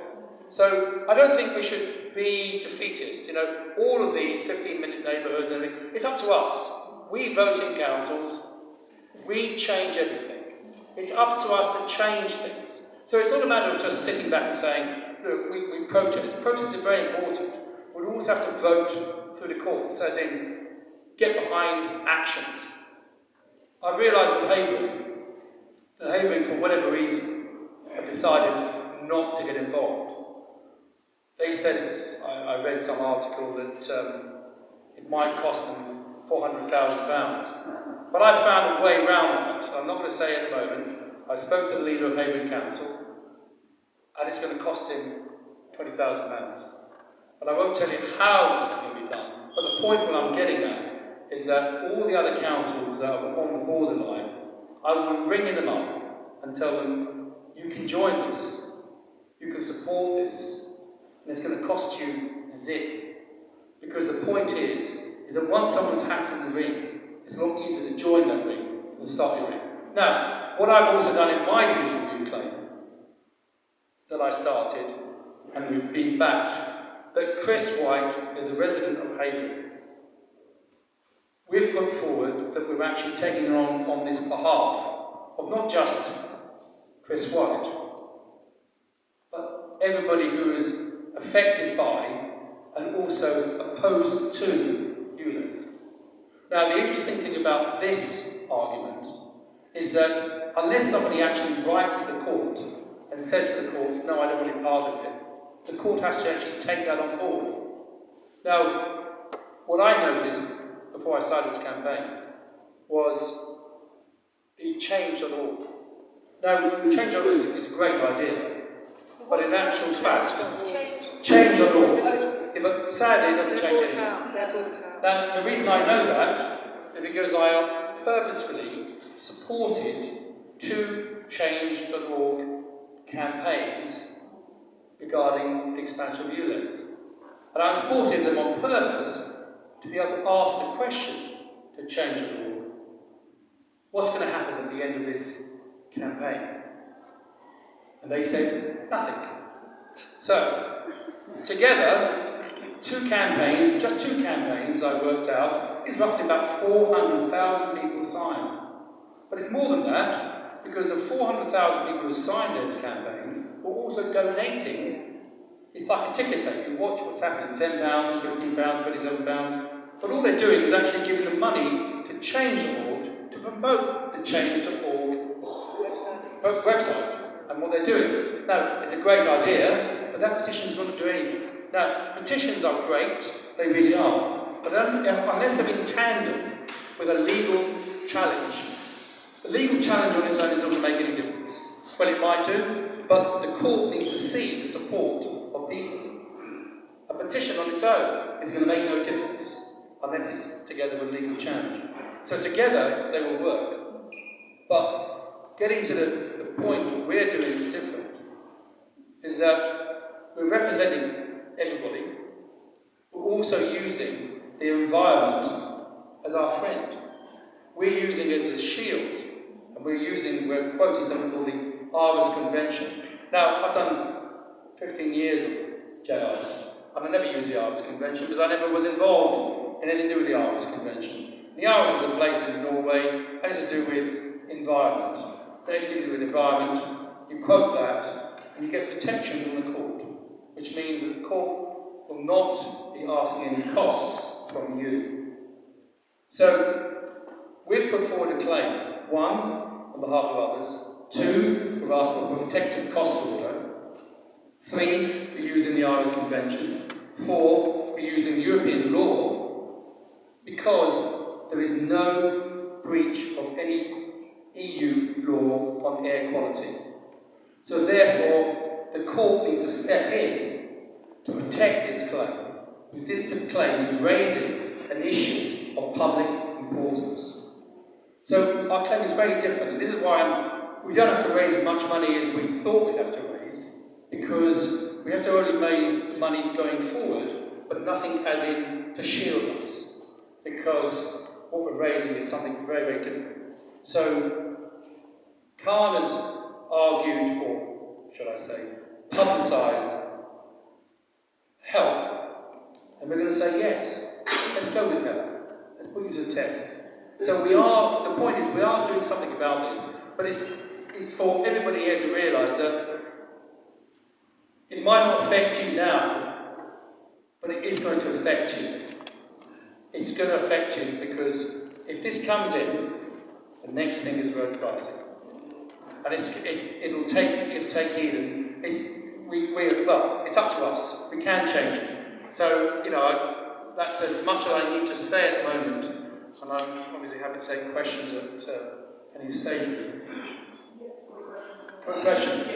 So I don't think we should be defeatists. You know, all of these 15-minute neighbourhoods and everything, it's up to us. We vote in councils. We change everything. It's up to us to change things. So it's not a matter of just sitting back and saying, look, we protest. Protests are very important. We also have to vote through the courts, as in get behind actions. I realised with Havering, for whatever reason, have decided not to get involved. They said, I read some article that it might cost them £400,000. But I found a way around that. I'm not going to say it at the moment. I spoke to the leader of Havering Council, and it's going to cost him £20,000. But I won't tell you how this is going to be done. But the point what I'm getting at is that all the other councils that are on the borderline, I will ring them up and tell them, you can join this, you can support this, and it's going to cost you zip. Because the point is that once someone's hat's in the ring, it's a lot easier to join that ring than start your ring. Now, what I've also done in my division review claim, that I started, and we've been back, that Chris White is a resident of Havering. We've put forward that we're actually taking on this behalf of not just Chris White, but everybody who is affected by and also opposed to ULEZ. Now, the interesting thing about this argument is that unless somebody actually writes to the court and says to the court, no, I don't want to be part of it, the court has to actually take that on board. Now, what I noticed before I started this campaign was the change.org. Now, change.org is a great idea, but in actual fact, change.org, yeah, but sadly it doesn't change anything. Now, the reason I know that is because I purposefully supported 2 change.org campaigns regarding the expansion of ULEZ. And I supported them on purpose to be able to ask the question to change.org, what's going to happen at the end of this campaign? And they said, nothing. So, together, 2 campaigns, just 2 campaigns I worked out, is roughly about 400,000 people signed. But it's more than that, because the 400,000 people who signed those campaigns were also donating. It's like a ticket tape. You watch what's happening, £10, £15, £27. But all they're doing is actually giving the money to change.org to promote the change.org website and what they're doing. Now, it's a great idea, but that petition's not going to do anything. Now, petitions are great, they really are, but unless they're in tandem with a legal challenge, the legal challenge on its own is not going to make any difference. Well, it might do, but the court needs to see the support of people. A petition on its own is going to make no difference unless it's together with legal challenge. So together they will work. But getting to the point what we're doing is different. Is that we're representing everybody, we're also using the environment as our friend. We're using it as a shield, and we're quoting something called the Aarhus Convention. Now, I've done 15 years of JRs, and I never used the Aarhus Convention because I never was involved in anything to do with the Aarhus Convention. The Aarhus is a place in Norway, and it's to do with environment. Anything to do with environment, you quote that, and you get protection from the court, which means that the court will not be asking any costs from you. So, we've put forward a claim. One, on behalf of others. Two, we've asked for a protective costs order. Three, we're using the Aarhus Convention. Four, we're using European law because there is no breach of any EU law on air quality. So therefore, the court needs to step in to protect this claim, because this claim is raising an issue of public importance. So our claim is very different, and this is why we don't have to raise as much money as we thought we'd have to raise, because we have to only raise money going forward, but nothing as in to shield us, because what we're raising is something very, very different. So Khan has argued, or should I say, publicised health, and we're going to say yes, let's go with health, let's put you to the test. So the point is, we are doing something about this, but it's for everybody here to realise that it might not affect you now, but it is going to affect you. It's going to affect you because if this comes in, the next thing is road pricing. And it'll take heed, and it's up to us. We can change it. So, that's as much as I need to say at the moment, and I'm obviously happy to take questions at any stage. Quick question?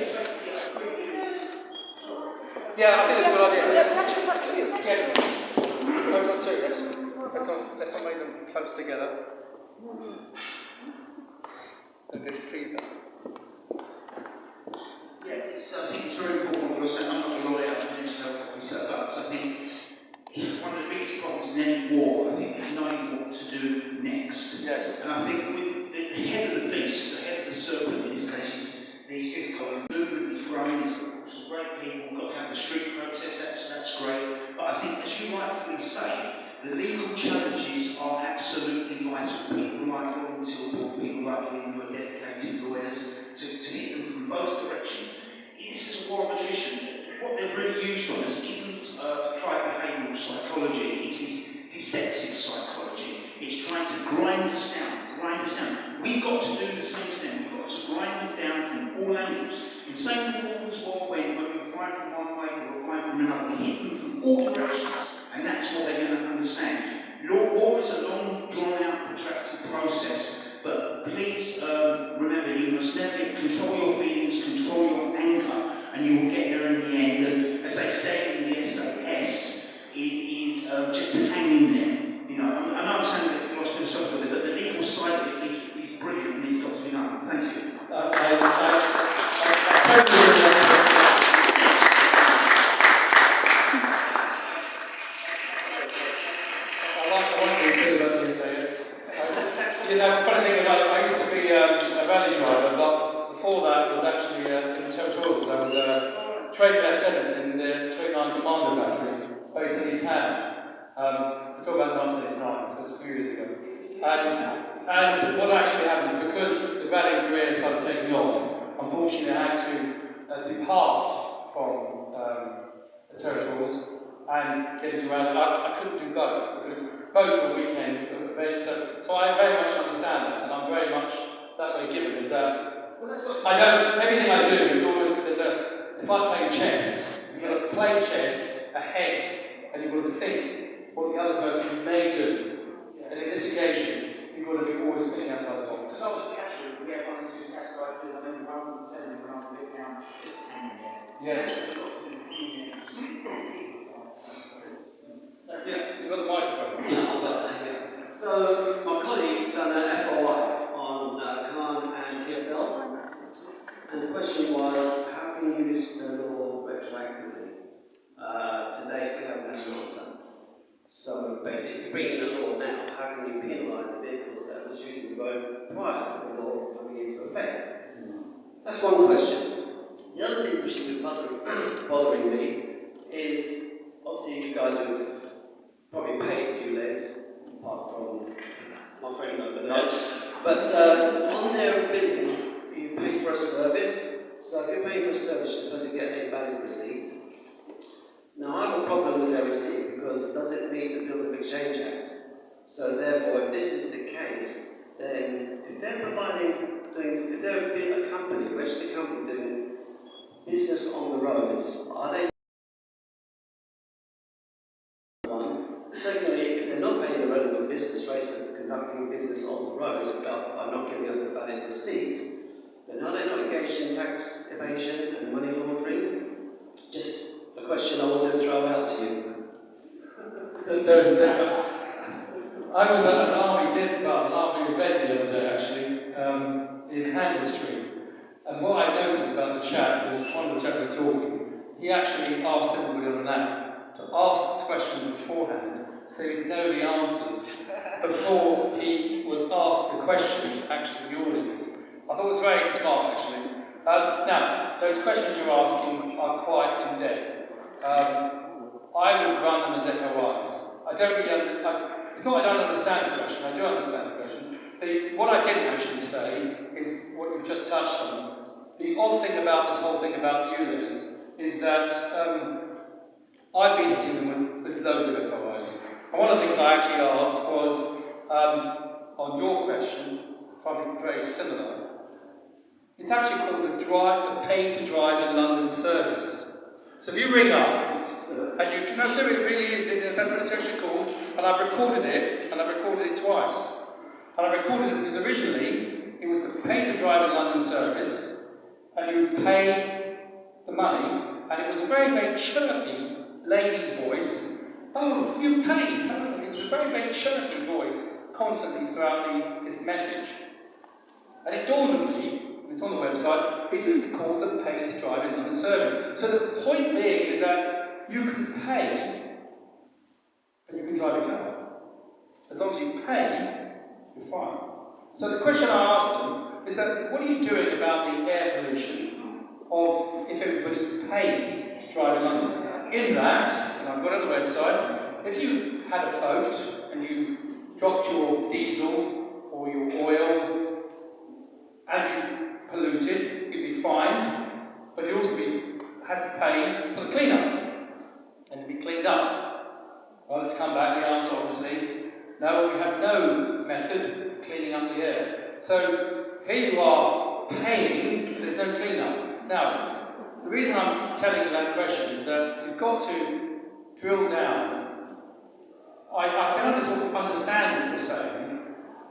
Yeah, I think it's a good idea. Yeah. No, not two. Let's not make them close together. A bit of feedback. Yeah, I think it's very important what you're saying. I'm not a lawyer, I think it's what we set up. So I think one of the biggest problems in any war, I think, is knowing what to do next. Yes. And I think with the head of the beast, the head of the serpent in this case, is these fifth column. The movement is growing, there's some great people, we've got to have the street protest, that's great. But I think, as you rightfully say, the legal challenges are absolutely vital. People like Ron Tilburg, people like him who are dedicated lawyers, to hit them from both directions. This is a war of attrition. What they've really used on us isn't applied behavioural psychology, it is deceptive psychology. It's trying to grind us down. We've got to do the same thing. We've got to grind them down from all angles. The same thing as what when we fly from one way or fly from another, we hit them from all directions. And that's what they're going to understand. War is a long, drawn-out, protracted process, but please remember, you must never control your feelings, control your anger, and you will get there in the end. And as they say in the SAS, it is just hanging there. I know I'm saying that philosophy and so forth, but the legal side of it is brilliant and it's got to be done. Thank you. I totally agree. The funny thing about it, I used to be a rally driver, but before that was actually in the territorials. I was a training lieutenant in the 29 Commando Battery, based in East Ham. I talk about the 1989, so it's a few years ago. And what actually happened, because the rally career started taking off, unfortunately I had to depart from the territorials and get into rally. I couldn't do both, because both were weekend events. So I very much understand that, and I'm very much that way given, is that everything I do is always, it's like playing chess. You've got to play chess ahead, and you've got to think what the other person may do. And in litigation, you've got to be always thinking outside the box. Because I was at cashier, we had one or two tax guys doing, I mean, rather than sending them around the big down, just hang in there. Yes. Yeah, you've got the microphone. Yeah. So, my colleague done an FOI on Khan and TFL, and the question was, how can you use the law retroactively? To date, we haven't had an answer. So, basically, bringing the law now, how can you penalise the vehicles that was using the road prior to the law coming into effect? That's one question. The other thing which has been bothering me is, obviously, you guys have probably paid ULEZ, apart from my friend over there. But on their billing, you pay for a service. So if you're paying for a service, you're supposed to get a valid receipt. Now I have a problem with their receipt because it doesn't meet the Bills of Exchange Act. So therefore, if this is the case, then if they're if they're a company, a registered company doing business on the roads, are they? Secondly, if they're not paying the relevant business rates for conducting business on the roads by not giving us a valid receipt, then are they not engaged in tax evasion and money laundering? Just a question I want to throw out to you. I was at an army event the other day, actually, in Handel Street. And what I noticed about the chap was one of the chaps was talking. He actually asked everybody on an app to ask questions beforehand so he'd know the answers before he was asked the question, actually, the audience. I thought it was very smart, actually. Now, those questions you're asking are quite in-depth. I would run them as FOIs. I don't really it's not I don't understand the question, I do understand the question. What I didn't actually say is what you've just touched on. The odd thing about this whole thing about ULEZ is that I've been hitting them with loads of FOIs. And one of the things I actually asked was, on your question, something very similar. It's actually called the pay to drive in London service. So if you ring up, and you can, so it really is, that's what it's actually called, and I've recorded it, and I've recorded it twice. And I recorded it because originally, it was the pay to drive in London service, and you would pay the money, and it was a very, very chirpy lady's voice. Oh, you paid! Oh, it was a very, very chirpy voice constantly throughout this message. And it dawned on me, it's on the website, it's called the pay to drive in London service. So the point being is that you can pay, and you can drive a car. As long as you pay, you're fine. So the question I asked them is that, what are you doing about the air pollution of if everybody pays to drive in London? In that, and I've got it on the website, if you had a boat and you dropped your diesel or your oil and you polluted, you'd be fined, but you'd also had to pay for the clean-up. And it'd be cleaned up. Well, let's come back. The answer, obviously, no, we have no method of cleaning up the air. So here you are paying, but there's no clean-up. Now, the reason I'm telling you that question is that you've got to drill down. I can understand what you're saying,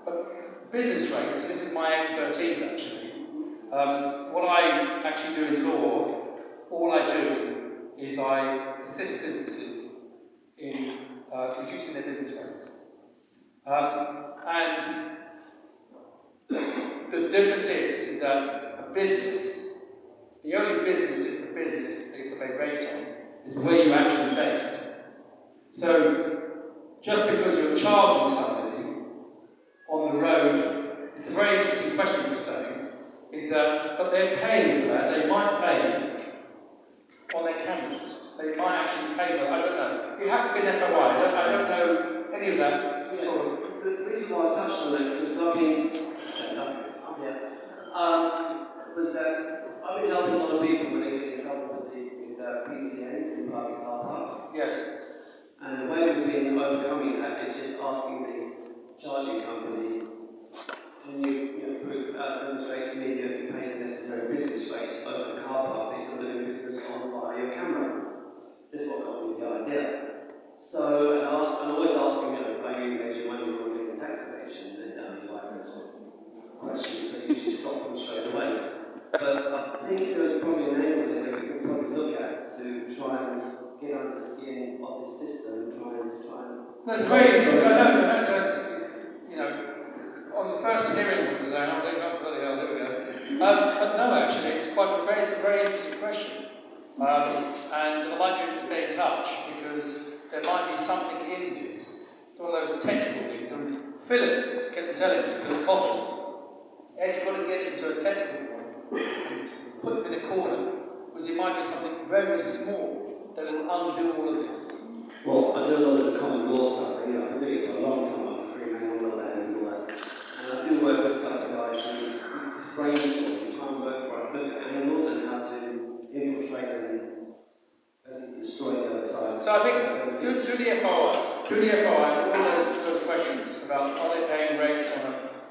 but business rates, and this is my expertise actually, what I actually do in law, all I do is I assist businesses in reducing their business rates. And the difference is that a business, the only business is the business that they rate on, is where you're actually based. So, just because you're charging somebody on the road, it's a very interesting question you're saying, is that, but they're paying for that, they might pay on their cameras. They might actually pay for it, I don't know. It has to be an FOI, I don't know any of that sort of. The reason why I touched on it was was that I've been helping a lot of people when they get in trouble with PCNs in public car parks. Yes. And the way we've been overcoming that is just asking the charging company, can you demonstrate to me that you pay the necessary business rates over the car park that you're doing business on via your camera? This is what got me the idea. So, and I'm always asking, are you making money or doing tax evasion? And sort of questions, they usually stop them straight away. But I think there's probably an angle there that we can probably look at to try and get under the skin of this system, trying to. That's great. That's, you know, on the first hearing we was there, I think, oh, bloody hell, there we go. But no, actually, it's a very interesting question. And I'd like you to stay in touch, because there might be something in this. It's one of those technical things. And Philip kept telling me, Philip Cotton, Ed, you've got to get into a technical one, put them in a corner, because it might be something very small that will undo all of this. Well, I do a lot of the common law stuff, you know, I've been doing it for a long time, I'm a free man on the land and all that. And I do work with other guys who just brainstorm and try and work for look at animals and how to infiltrate them and destroy the other side. So I think through the FOI, all those questions about are they paying rates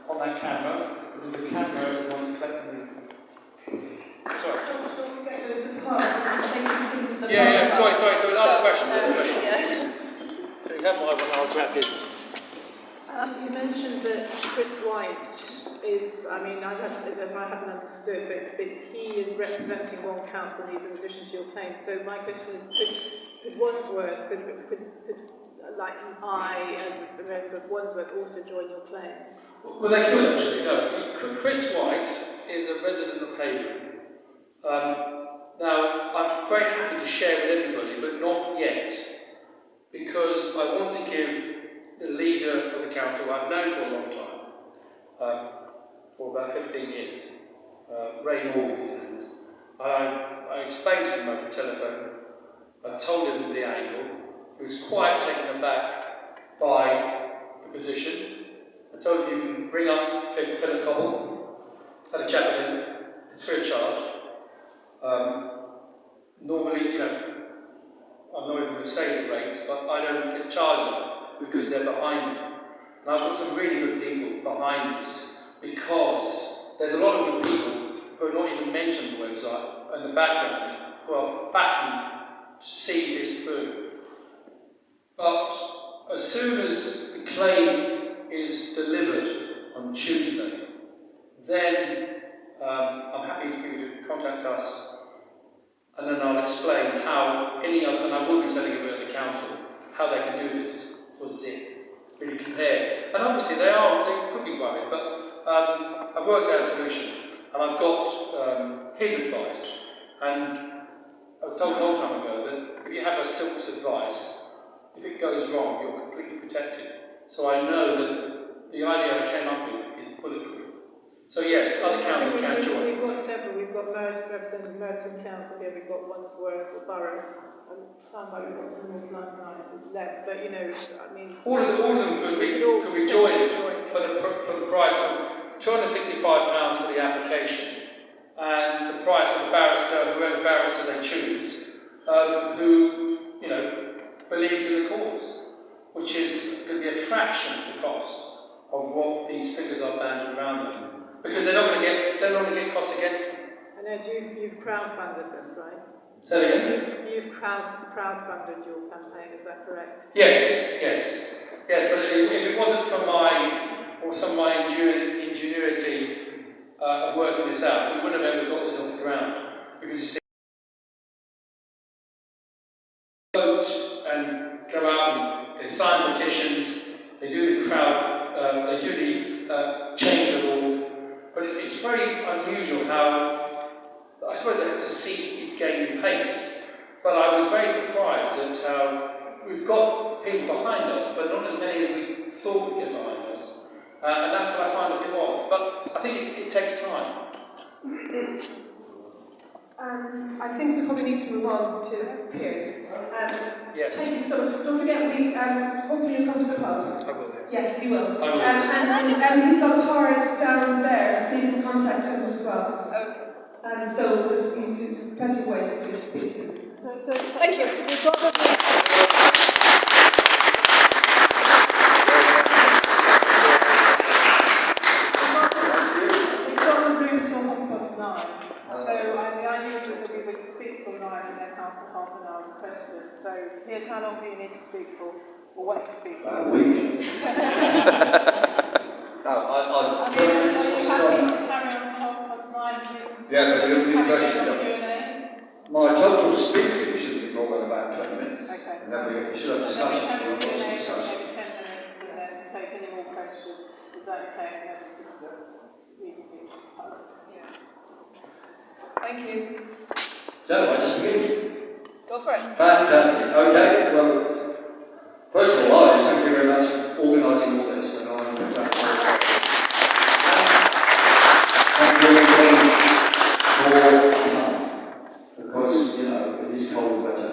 on that camera, because the camera is one that's collecting the. Sorry. Sorry, so another question. Yeah. So you have my one, I'll grab this. You mentioned that Chris White is, I mean, I haven't understood, but he is representing one council, he's in addition to your claim. So my question is, could Wandsworth, could like I, as a member of Wandsworth, also join your claim? Well, they could actually, no. Chris White is a resident of Haven. Now, I'm very happy to share with everybody, but not yet, because I want to give the leader of the council I've known for a long time, for about 15 years, Ray Morgan, his name is. I explained to him over the telephone, I told him the angle, he was quite taken aback by the position. I told him you can bring up Philip Cobble, had a chat with him, it's free of charge. Normally, you know, I'm not even going to say the rates, but I don't get charged them because they're behind me. And I've got some really good people behind this, because there's a lot of good people who are not even mentioned on the website in the background, well, backing to see this through. But as soon as the claim is delivered on Tuesday, then I'm happy for you to contact us, and then I'll explain how any other, and I will be telling you at the council, how they can do this for zip, really compare. And obviously they could be worried, but I've worked out a solution, and I've got his advice. And I was told a long time ago that if you have a Silk's advice, if it goes wrong, you're completely protected. So I know that the idea I came up with is bulletproof. So yes, other councils can join. We've got several. We've got representing Merton Council here. We've got Wandsworth or boroughs. Sounds like we've got some North Londonites left, but you know, I mean, all of them could be joined for the price of £265 for the application, and the price of the barrister, whoever barrister they choose, who you know believes in the cause, which is going to be a fraction of the cost of what these figures are banded around them. Because they're not going to get costs against them. And Ed, you've crowdfunded this, right? Say again? You've crowdfunded your campaign, is that correct? Yes. But if it wasn't for some of my ingenuity of working this out, we wouldn't have ever got this off the ground. Because you see, vote and go out and they sign petitions, they do the crowd, they do the change of law. But it's very unusual how, I suppose I have to see it gain pace, but I was very surprised at how we've got people behind us, but not as many as we thought we'd get behind us. And that's what I find a bit odd. But I think it takes time. I think we probably need to move on to Piers. Yes. Thank you so much. Don't forget, hopefully you'll come to the pub. I will, yes. Yes, he will. I will. And he's got cards down there, so you can contact him as well. Okay. So there's plenty of ways to speak to him. So thank you. We've got the room till 9:30. So the idea is that we would speak till 9 and then half an hour of questions. So here's how long do you need to speak for, or want to speak for? A week. Are you happy to carry on to 9:30? Yeah, but the question. Q&A? My total speaking should be more than about 20 minutes. Okay. And then we should have discussion. And then we have a Q&A for maybe 10 minutes and then take any more questions. Is that okay? And then we can yeah. Thank you. So, I just begin. Go for it. Fantastic. Okay, well, first of all, thank you very much for organising all this. And thank you again for time, because, you know, it is cold weather.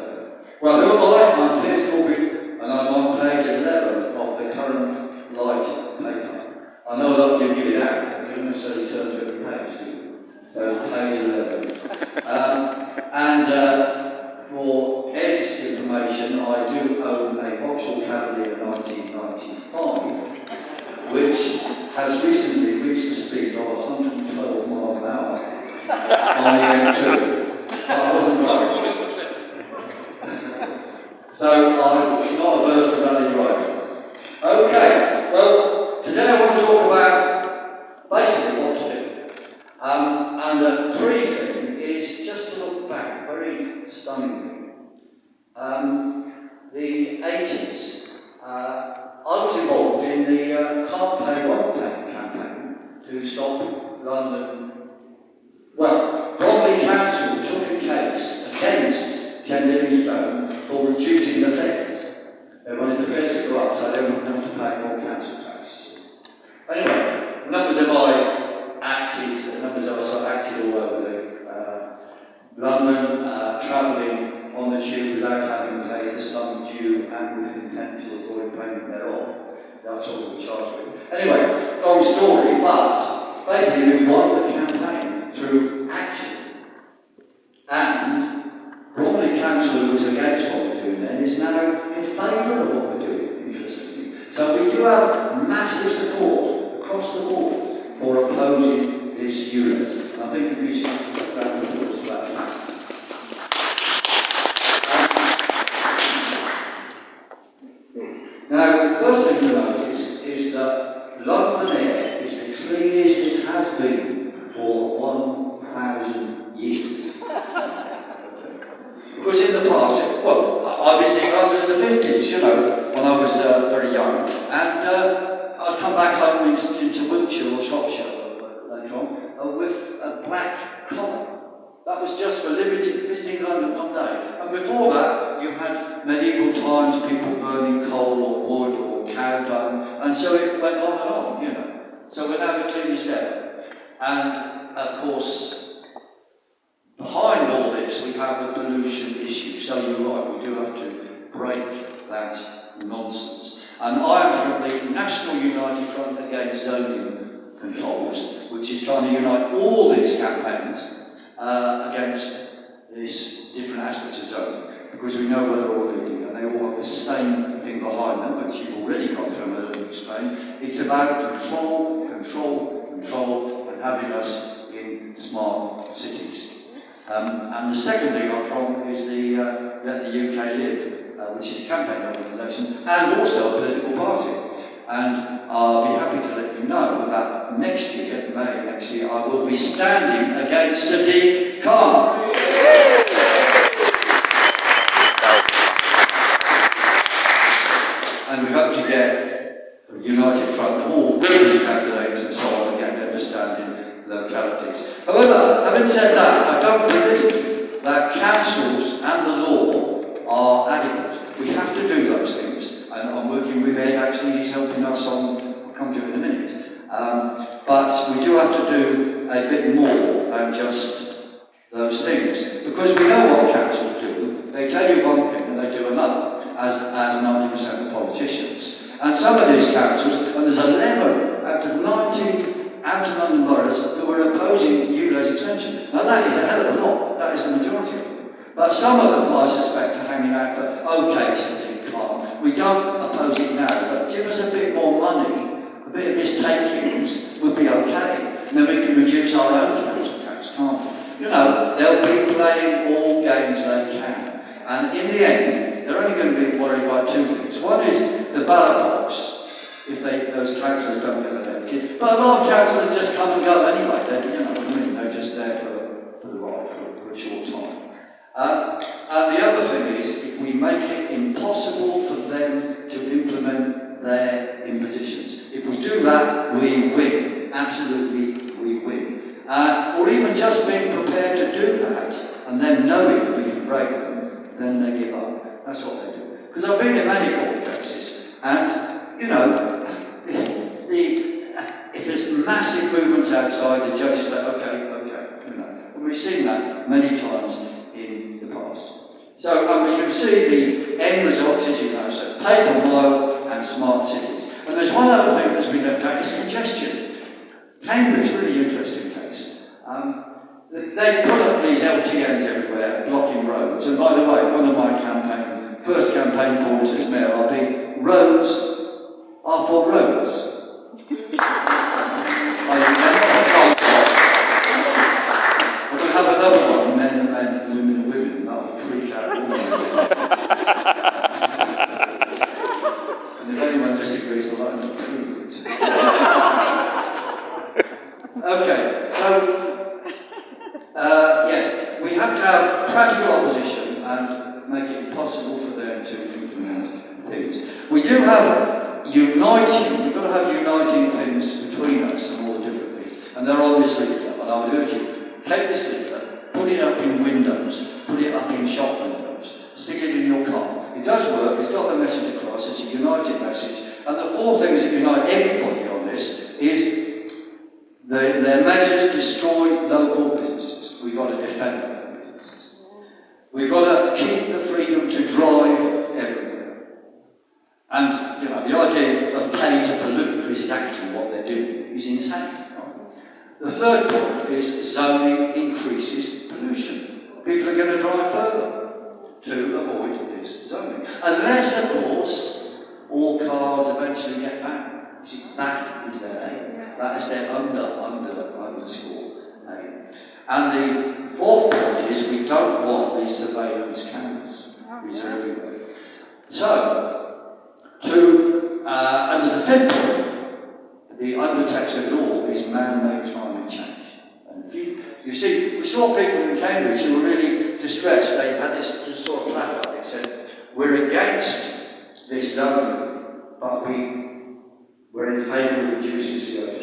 Well, who am I? I'm Piers Corbett, and I'm on page 11 of the current light paper. I know a lot of you give it out, but you don't necessarily turn to every page, do you? So, page 11. For Ed's information, I do own a Vauxhall Cavalier 1995, which has recently reached the speed of 112 miles an hour on the M2. I wasn't driving. So I'm not averse to rally driving. Okay, well, today I want to talk about basically what to do. And the briefing is just to look back very stunningly. The 80s, I was involved in the Can't Pay, Won't Pay campaign to stop London. Well, Bromley Council took a case against Ken Livingstone for reducing the fares. They wanted the fares to go up so they wouldn't have to pay more council tax. Anyway, the numbers of I acted all over London, travelling on the tube without having paid the sum due and with intent to avoid payment thereof. That's all we charged with. Anyway, long story, but basically we won the campaign through action. And Bromley Council, who was against what we're doing then, is now in favour of what we're doing, interestingly. So we do have massive support across the board for opposing this ULEZ. And I think we should put that report to that. Now, the first thing to notice is that London air is the cleanest it has been for 1,000 years. Because in the past, I visited London in the 50s, you know, when I was very young, and I'd come back home into Wiltshire or Shropshire later on with a black collar. That was just for visiting London one day. And before that, you had medieval times, people burning coal or wood or cow dung, and so it went on and on, you know. So we're now the cleanest air. And, of course, behind all this, we have the pollution issue. So you're right, we do have to break that nonsense. And I am from the National United Front Against Zoning Controls, which is trying to unite all these campaigns against these different aspects of zoning, because we know where they're all leading, and they all have the same thing behind them, which you've already got from earlier explained. It's about control, control, control, and having us in smart cities. And the second thing I'm from is the Let the UK Live, which is a campaign organisation and also a political party. And I'll be happy to let you know that next year, May next year, I will be standing against Sadiq Khan. And we hope to get a united front of all women candidates and so on, again, understanding localities. However, having said that, I don't believe that councils and the law are adequate. We have to do those things. And I'm working with Ed, actually, he's helping us on, I'll come to it in a minute. But we do have to do a bit more than just those things. Because we know what councils do. They tell you one thing and they do another, as 90% of politicians. And some of these councils, and there's 11 out of 19 outer London boroughs who are opposing ULEZ extension. Now that is a hell of a lot, that is the majority of them. But some of them, I suspect, are hanging out for, okay, Sadiq Khan, we don't oppose it now, but give us a bit more money, a bit of this takings would be okay, and then we can reduce our own council tax, can't we? You know, they'll be playing all games they can. And in the end, they're only going to be worried about two things. One is the ballot box if those councillors don't get their kids. But a lot of councillors just come and go anyway. You know what I mean? They're just there for the ride for a short time. And the other thing is, if we make it impossible for them to implement their impositions, if we do that, we win. Absolutely, we win. Or even just being prepared to do that, and then knowing that we can break them, then they give up. That's what they do. Because I've been in many court cases, and, you know, if there's massive movements outside, the judges say, okay, you know. And we've seen that many times in the past. So you can see the end results, as you know, so pay per mile and smart cities. And there's one other thing that's been left out, is congestion. Cambridge, really interesting case. They put up these LTNs everywhere, blocking roads. And by the way, one of my first campaign points as mayor, I'll be, roads are for roads. We'll have another one, men and men, women and women. That'll freak out all of And if anyone disagrees, I'll like to prove it. Okay, so yes, we have to have practical opposition and make it impossible for them to implement things. We do have uniting, we've got to have uniting things between us and all the different things. And they're on this leaflet, and I would urge you, take this leaflet, put it up in windows, put it up in shop windows, stick it in your car. It does work, it's got the message across, it's a united message. And the four things that unite everybody on this is their measures destroy local businesses. We've got to defend local businesses. We've got to keep the freedom to drive everywhere. And, you know, the idea of pay to pollute, which is actually what they're doing, is insane. The third point is zoning increases pollution. People are going to drive further to avoid this zoning. Unless, of course, all cars eventually get banned. See, that is their aim. That is their underscore aim. And the fourth point is we don't want these surveillance cameras. These are everywhere. So, and there's a fifth point. The undertext of law is man-made climate change. And if you see, we saw people in Cambridge who were really distressed. They had this sort of placard. They said, we're against this zoning, but we're in favour of reducing CO2.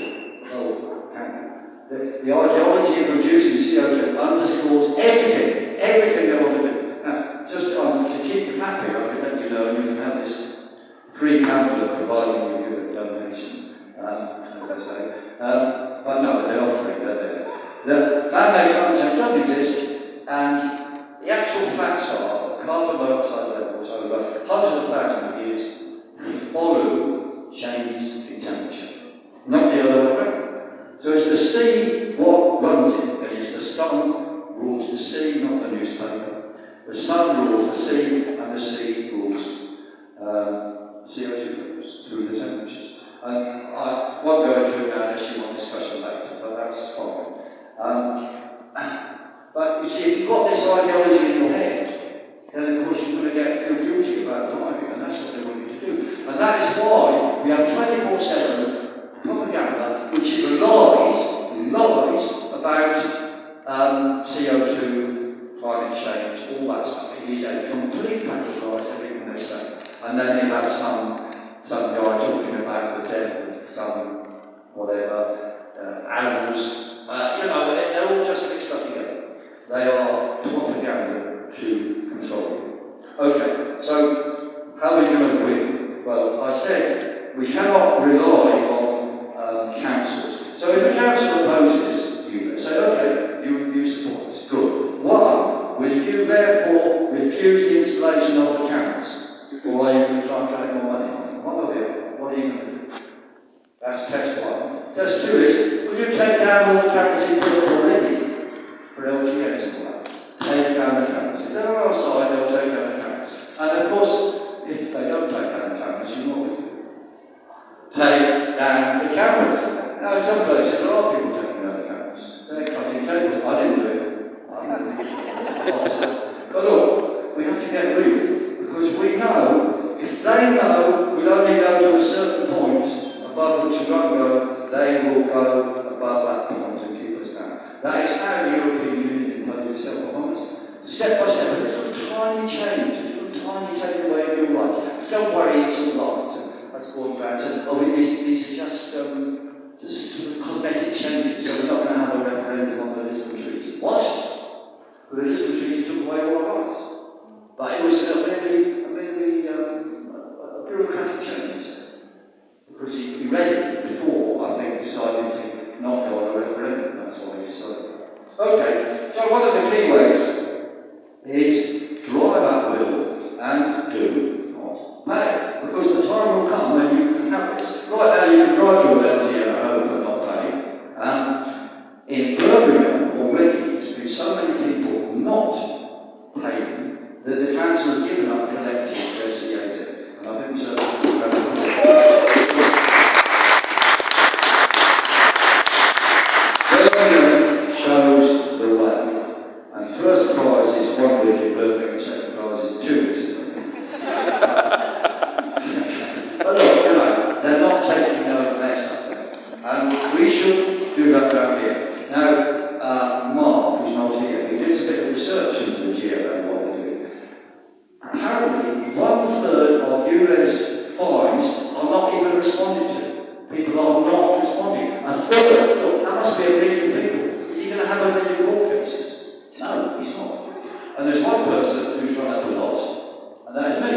Oh, hang on. The ideology of reducing CO2 underscores everything they want to do. Now, just to keep you happy, I can let you know you can have this free pamphlet providing you with a donation, as I say. But no, they're offering, they're there. The man-made climate change doesn't exist, and the actual facts are that carbon dioxide levels over hundreds of thousands of years follow changes in temperature, not the other way around. So it's the sea what runs it, and it's the sun rules the sea, not the newspaper. The sun rules the sea, and the sea rules CO2 levels through the temperatures. And I won't go into it now unless you want discussion later, but that's fine. But you see, if you've got this ideology in your head, then of course you're going to feel guilty about driving, and that's what they want you to do. And that is why we have 24/7 propaganda, which is lies about CO2, climate change, all that stuff. It is a complete pack of lies, everything they say. And then you have some guy talking about the death of some whatever animals. You know, they're all just mixed up together. They are propaganda to control you. Okay, so how are we going to win? Well, I said we cannot rely on councils. So if a council opposes ULEZ, say, okay, you support us. Good. One, will you therefore refuse the installation of the cameras? Or are you going to try and collect more money? One or the other. What are you going to do? That's test one. Test two is, will you take down all the cameras you put up already for LTNs and all that? Take down the cameras. If they're outside, they'll take down the cameras. And of course, if they don't take down the cameras, you know what to do. Take down the cameras. Now, in some places, there are people taking down the cameras. They're cutting cables. I didn't do it. But look, we have to get real. Because we know, if they know we'll only go to a certain point, above which you won't go, they will go above that point and keep us down. That is how the European Union imposes itself upon us. Step by step, a little tiny change, a little tiny taking away of your rights. Don't worry, it's all right. That's called that. Oh, these are just sort of cosmetic changes, so we're not going to have a referendum on the Lisbon Treaty. What? Well, the Lisbon Treaty took away all our rights. But it was a bureaucratic change. Because he read it before, I think, decided to not go on a referendum. That's why he decided. Okay, so one of the key ways is drive at will and do not pay. Because the time will come when you can have this. Right now you can drive your LTN at home and not pay. In Birmingham already, there's been so many people not paying that the council has given up collecting their CAZ. And I think so. Birmingham shows the way. And first prize is 1 week in Birmingham, second prize is 2 weeks in Birmingham. But look, they're not taking no mess up there. And we should do that down here. Now, Mark, who's not here, he did a bit of research into the GLA, what they're doing. Apparently, 1/3 of ULEZ fines are not even responded to. People are not responding. A third, look, that must be 1 million people. Is he going to have 1 million court cases? No, he's not. And there's one person who's run up a lot, and that is me.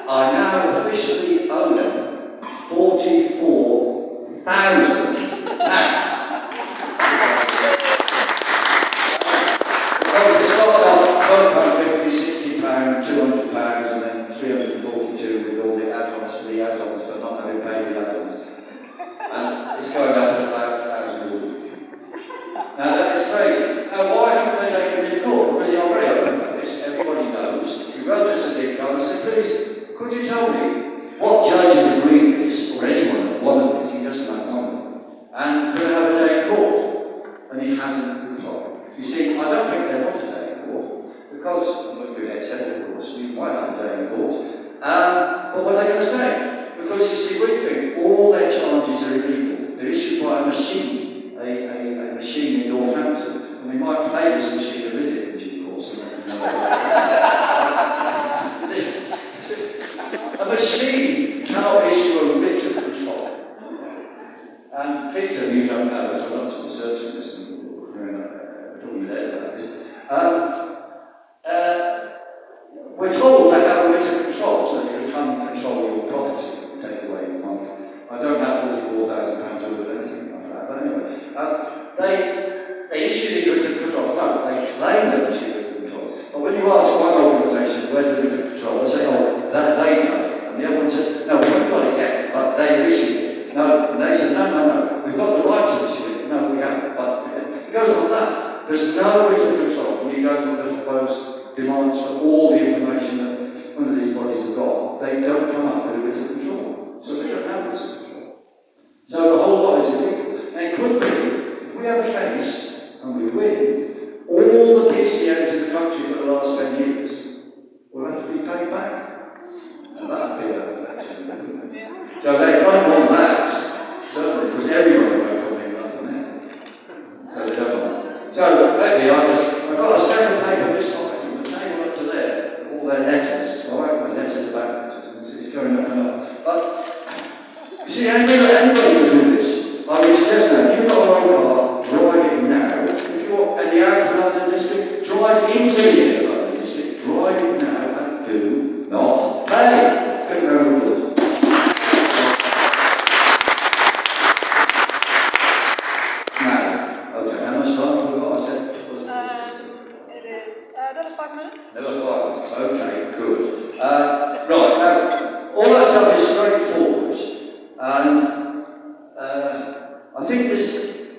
I now officially owe them £44,000. Because it starts off £50, £60, £200, and then 342 with all the add-ons for the add-ons, but not having paid the add-ons. And it's going up to about 1,000 a week. Now that is crazy. Now why haven't they taken me to court? Because I'm very open about this, everybody knows. We wrote us a big card and said, please, could you tell me what judge has agreed this, or anyone, one of these, he doesn't have one, and could I have a day in court? And he hasn't replied. You see, I don't think they want a day in court, because, look, we had 10 of course, we might have a day in court. But what are they going to say? Because you see, we think all their charges are illegal. They're issued by a machine, a machine in Northampton, and we might pay this machine a visit in due course. A machine cannot issue a writ of control. And Peter, you don't know, I've done some research on this, and we're talking later about this. We're told they have a writ of control, so they can come and control your property, take away your money. I don't have £44,000 worth of anything like that, but anyway. They issue these writs of control. No, they claim they issue writs of control. But when you ask one organisation where's the writ of control, they say, oh, that they know. And the other one says, no, we haven't got it yet, but they issued it. No, and they say, no, we've got the right to issue it. No, we haven't. But it goes on that. There's no writ of control when you go to the proposed demands for all the information that one of these bodies have got. They don't come up with a writ of control. So they don't have writs of control. So the whole lot is illegal. And it could be, if we have a case and we win, all the PCAs in the country for the last 10 years will have to be paid back. And that would be a So they don't want that, certainly, because everyone will go from England and there. So they don't want that. So lately I've got a separate paper this time, from the table up to there, all their letters, right? The letters about it's going up and up. But you see, anybody can do this. I would suggest that if you've got an old car, drive it now. If you're in the outer London district, drive into the London district, drive it now and do not pay. Good round of applause. Now, okay, how much time have we got? I said. It is another 5 minutes. Another 5 minutes. Okay, good. Right, now, all that stuff is straightforward, and I think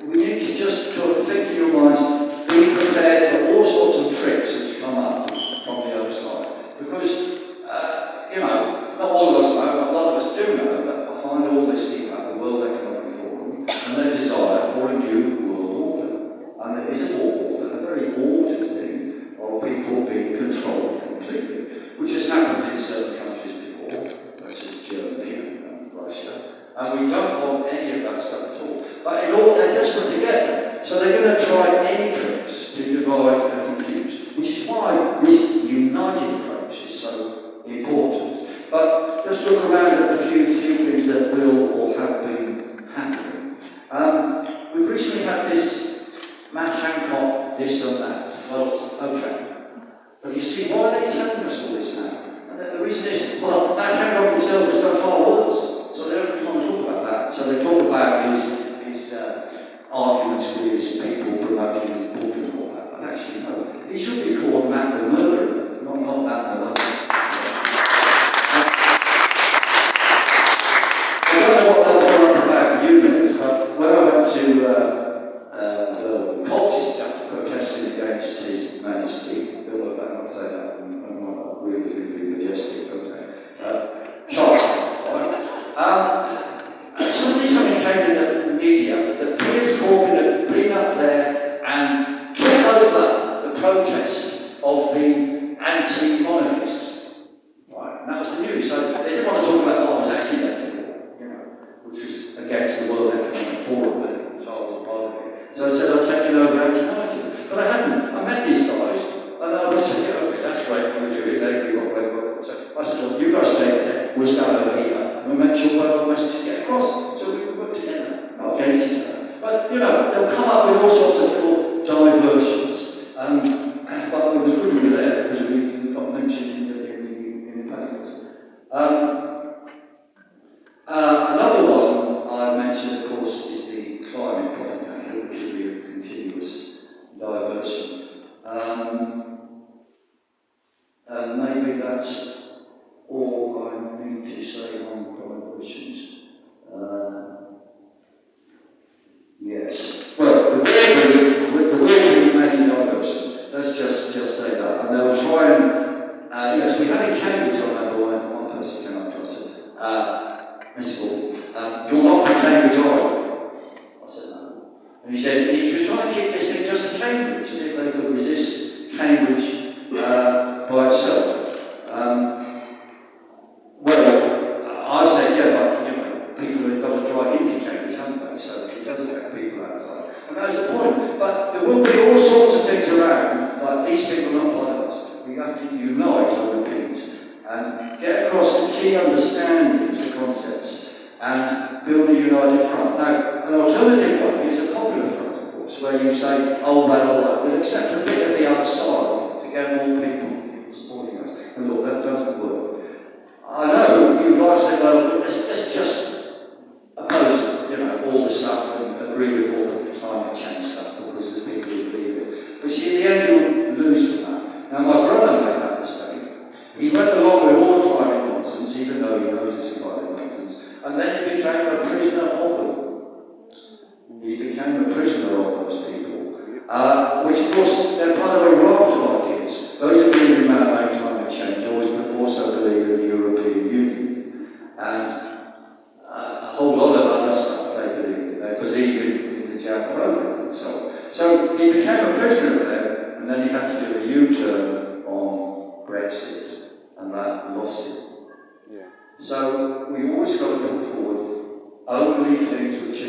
we need to just sort of think in your minds, be prepared for all sorts of tricks which come up from the other side. Because, not all of us know, but a lot of us do know that behind all this thing about the World Economic Forum and their desire for a new world order. And there is a world order, a very ordered thing of people being controlled completely, which has happened in certain countries before, such as Germany and Russia. And we don't want any of that stuff at all. But in all, they're desperate to get them. So they're going to try any tricks to divide and confuse, which is why this united approach is so important. But just look around at a few things that will or have been happening. We've recently had this Matt Hancock, this and that. Well, okay. But you see, why are they telling us all this now? And the reason is, well, Matt Hancock himself has done far worse. So they don't really want to talk about that. So they talk about his arguments with his people promoting his book and all that. But actually, no. He should be called Matt the Murderer, not Matt the Murderer. I don't know what they'll follow up about ULEZ, but when I went to Colchester protesting against His Majesty, Bill, I'm not saying that, I'm not really majestic, okay. Charles, suddenly something came in the media that Piers Corbyn had been up there and took over the protest of the anti-monarchists. Right? And that was the news. So they didn't want to talk about what was actually there for, you know, which was against the World Economic Forum that Charles was part of it. So I said I'd taken over anti-monarchism. But I hadn't. I met these guys, and I was saying, yeah, okay, that's great, what we're doing, they agree what we're doing. So I said, well, you guys stay there, we'll stand over here, and we'll make sure both messages get across. So we work together, not against each other. But, you know, they'll come up with all sorts of little diversions. But it was good we were there, because we got mentioned in the papers. Another one I mentioned, of course, is the climate propaganda, which will be a continuous diversion. Maybe that's all I need to say on diversions. Yes. Well, the weird many diversions. Let's just say that. And they'll try and, yes, we had in Cambridge, I remember one person came up to us and said, Mr. Ball, you're not from Cambridge, are you? I said, no. And he said, he was trying to keep this thing just to Cambridge, as if they could resist Cambridge by itself. I said, yeah, but, you know, people have got to drive into Cambridge, haven't they? So it does affect people outside. And that's the point. But there will be all sorts of things around, like these people are not part of us. We have to unite our opinions and get across the key understandings, the concepts, and build a united front. Now, an alternative one is a popular front, of course, where you say, oh, well, we'll accept a bit of the other side to get more people supporting us. And look, that doesn't work. I know you guys say, well, let's just oppose, you know, all the stuff and agree with all the climate change stuff because there's people who believe it. But see, in the end, you'll lose from that. Now, my brother made that mistake. He went along with all the climate nonsense, even though he knows it's climate nonsense, and then he became a prisoner of them. He became a prisoner of those people, which, of course, they're part of a raft of ideas. Those who believe in man-made climate change also believe in the European Union, and a whole lot of other stuff they believe in. They believe in the JAD program and so on. So he became a prisoner of them, and then he had to do a U-turn on Brexit, and that lost him. Yeah. So we always got to put forward only things which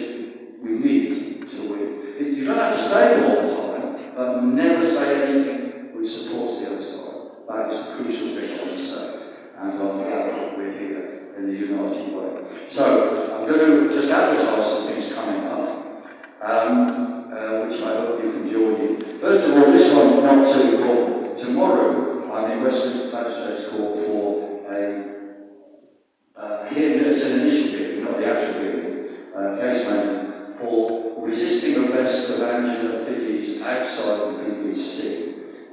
we need to win. You don't have to say them all the time, but never say anything which supports the other side. That is a crucial thing I want to say, and I'm glad that we're here in the united way. So, I'm going to just advertise some things coming up, which I hope you can join in. First of all, this one not too important. Tomorrow, I'm in Westminster Magistrates Court for it's an initial hearing, not the actual hearing, case management for resisting arrest of Angela Fiddy's outside the BBC.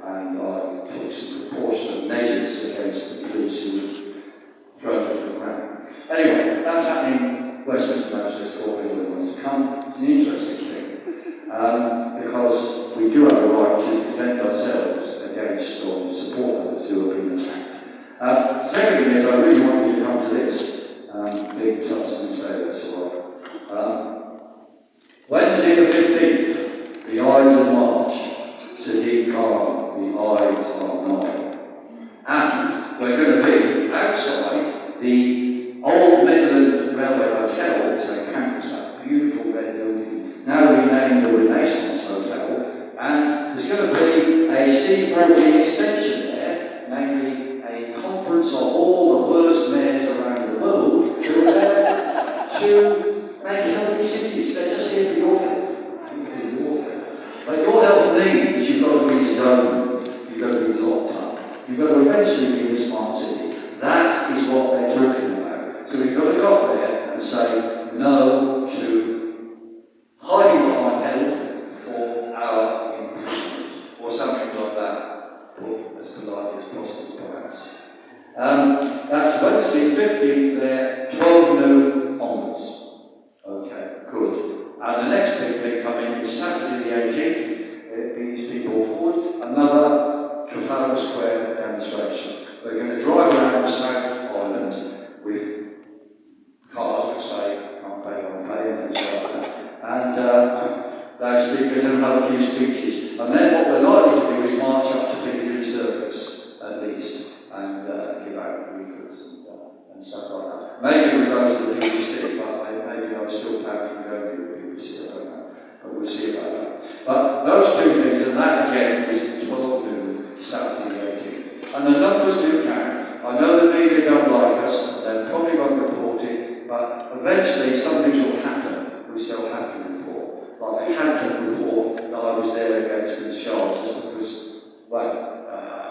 And I took some proportionate measures against the police who was thrown to the ground. Anyway, that's happening Westminster Magistrates Court, anyone wants to come. It's an interesting thing, because we do have a right to defend ourselves against or support others who have been attacked. Second thing is, I really want you to come to this. Big Tubston say that's all right. Wednesday the 15th, the Ides of March, Sadiq Khan, the Ides are nine. And we're going to be outside the Old Midland Railway Hotel, say campus, that beautiful red building, now renamed the Renaissance Hotel, and there's going to be a C40 extension there, namely a conference of all the worst mayors around the world who are there to make healthy cities. They're just here for your help. But your health means you've got to be zoned, you've got to be locked up, you've got to eventually be a smart city. That is what they're talking about. So we've got to go up there and say no to hiding behind health for our imprisonment, or something like that, or as politely as possible, perhaps. That's Wednesday 15th there, 12 noon onwards. Okay, good. And the next big thing coming is Saturday the 18th. It means people forward another Trafalgar Square demonstration. We're going to drive around the South Island with cars which say can't pay on pay and things like that. And those speakers and have a few speeches. And then what we're likely to do is march up to Piccadilly Circus at least and give out leaflets and stuff like that. Maybe we go to the BBC, but maybe I'm still proud from going to the BBC, I don't know. But we'll see about that. But those two things, and that again is 12 noon, Saturday the 18th. And the numbers do count. I know the media don't like us, they probably won't report it, but eventually some things will happen which they'll have to report. Like they had to report that I was there against the Shards because, well,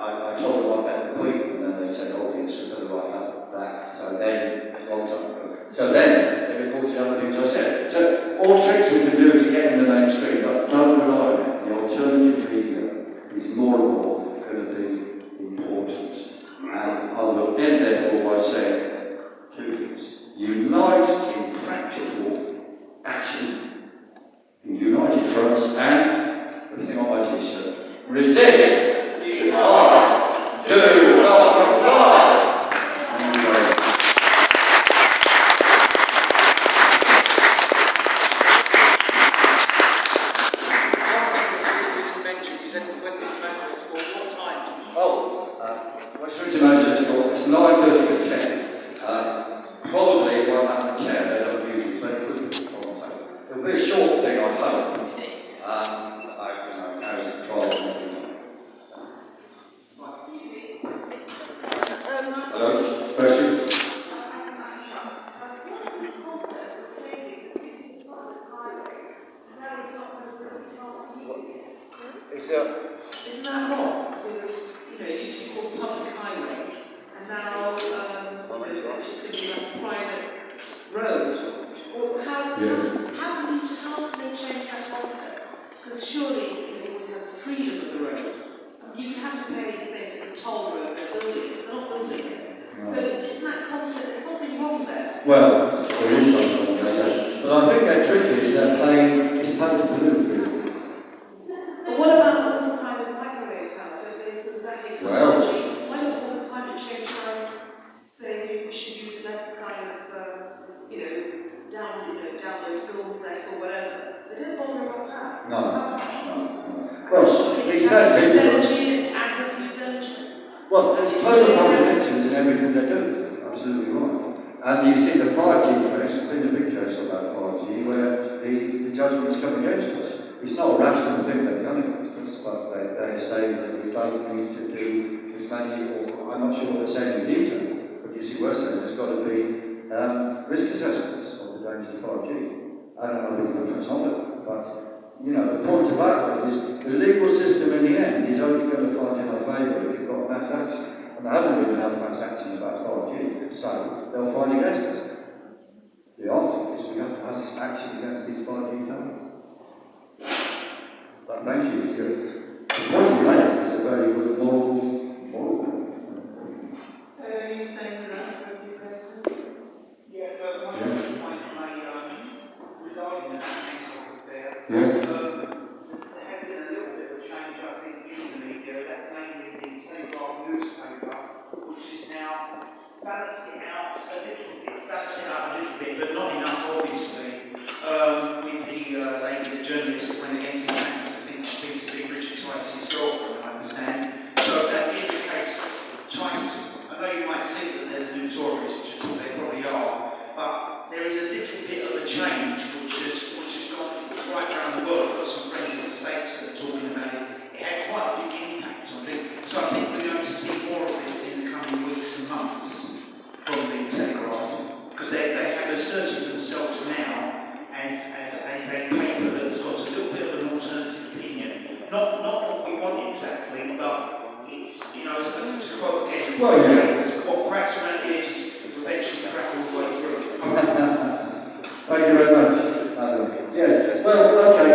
I told them I met the Queen, and then they said, oh yes, we're going to write that. So then, a long time ago. So then, they reported other things I said. So, all tricks we can do to get in the mainstream, but don't rely on it. The alternative media is more and more going to be important. And I will end therefore by saying two things. Unite in practical action, in united fronts, and, the thing on my t-shirt, resist, divide, do not comply. Thank you very much. Westminster Manchester School, it's 9:30 to 10. Probably it won't happen at 10, they don't use it, but it could be. It'll be a short thing, I hope. How's it trial? Hello? Question? Isn't that what? Sort of, it used to be called public highway, and now it's going to be like a private road. Well, how can they change that concept? Because surely they always have the freedom of the road. You would have to pay, say, if it's a toll road, they're building it, they're not building it. So isn't that concept, there's something wrong there? Well, there is something wrong there, but I think their trick is they're playing, it's playing to pollute. But what about all the kind of microwave towers? So there's sort of that technology. Why don't all the climate change guys say we should use less kind of, download films less or whatever? They don't bother about that. No. Well, it's that energy and agriculture's energy. Well, there's total contradictions in everything they do. Absolutely right. And you see the 5G case, there's been a big case about 5G, where the judgment's come against us. It's not a rational thing they've done against us, but they say that we don't need to do as many, or I'm not sure what they're saying in detail, but you see we're saying there's got to be risk assessments of the dangers of 5G. I don't know if we're on it, but the point about it is the legal system in the end is only going to find in our favour if you've got mass action. And there hasn't been enough mass action about 5G, so they'll find against us. The answer is we have to have action against these 5G towers. But thank you, it's good. The point you make is a very good moral point. Are you saying that that's a good question? Yeah, but one point you made regarding that affair, Yeah. there has been a little bit of a change, I think, in the media, that mainly the Telegraph newspaper, which is now balancing out a little bit, but not enough, obviously, with the latest journalist who went against the banks. I think she thinks to be Richard Tice's girlfriend, I understand. So that being the case, Tice, I know you might think that they're the notorious, which they probably are, but there is a little bit of a change which has gone right around the world. I've got some friends in the States that are talking about it. It had quite a big impact on things. So I think we're going to see more of this in the coming weeks and months from the Telegraph, because they have asserted themselves now as a paper that has got a little bit of an alternative opinion. Not what we want exactly, but it's, you know, to quote again, what cracks around the edges will eventually crack all the way through. Thank you very much. Yes, well, okay,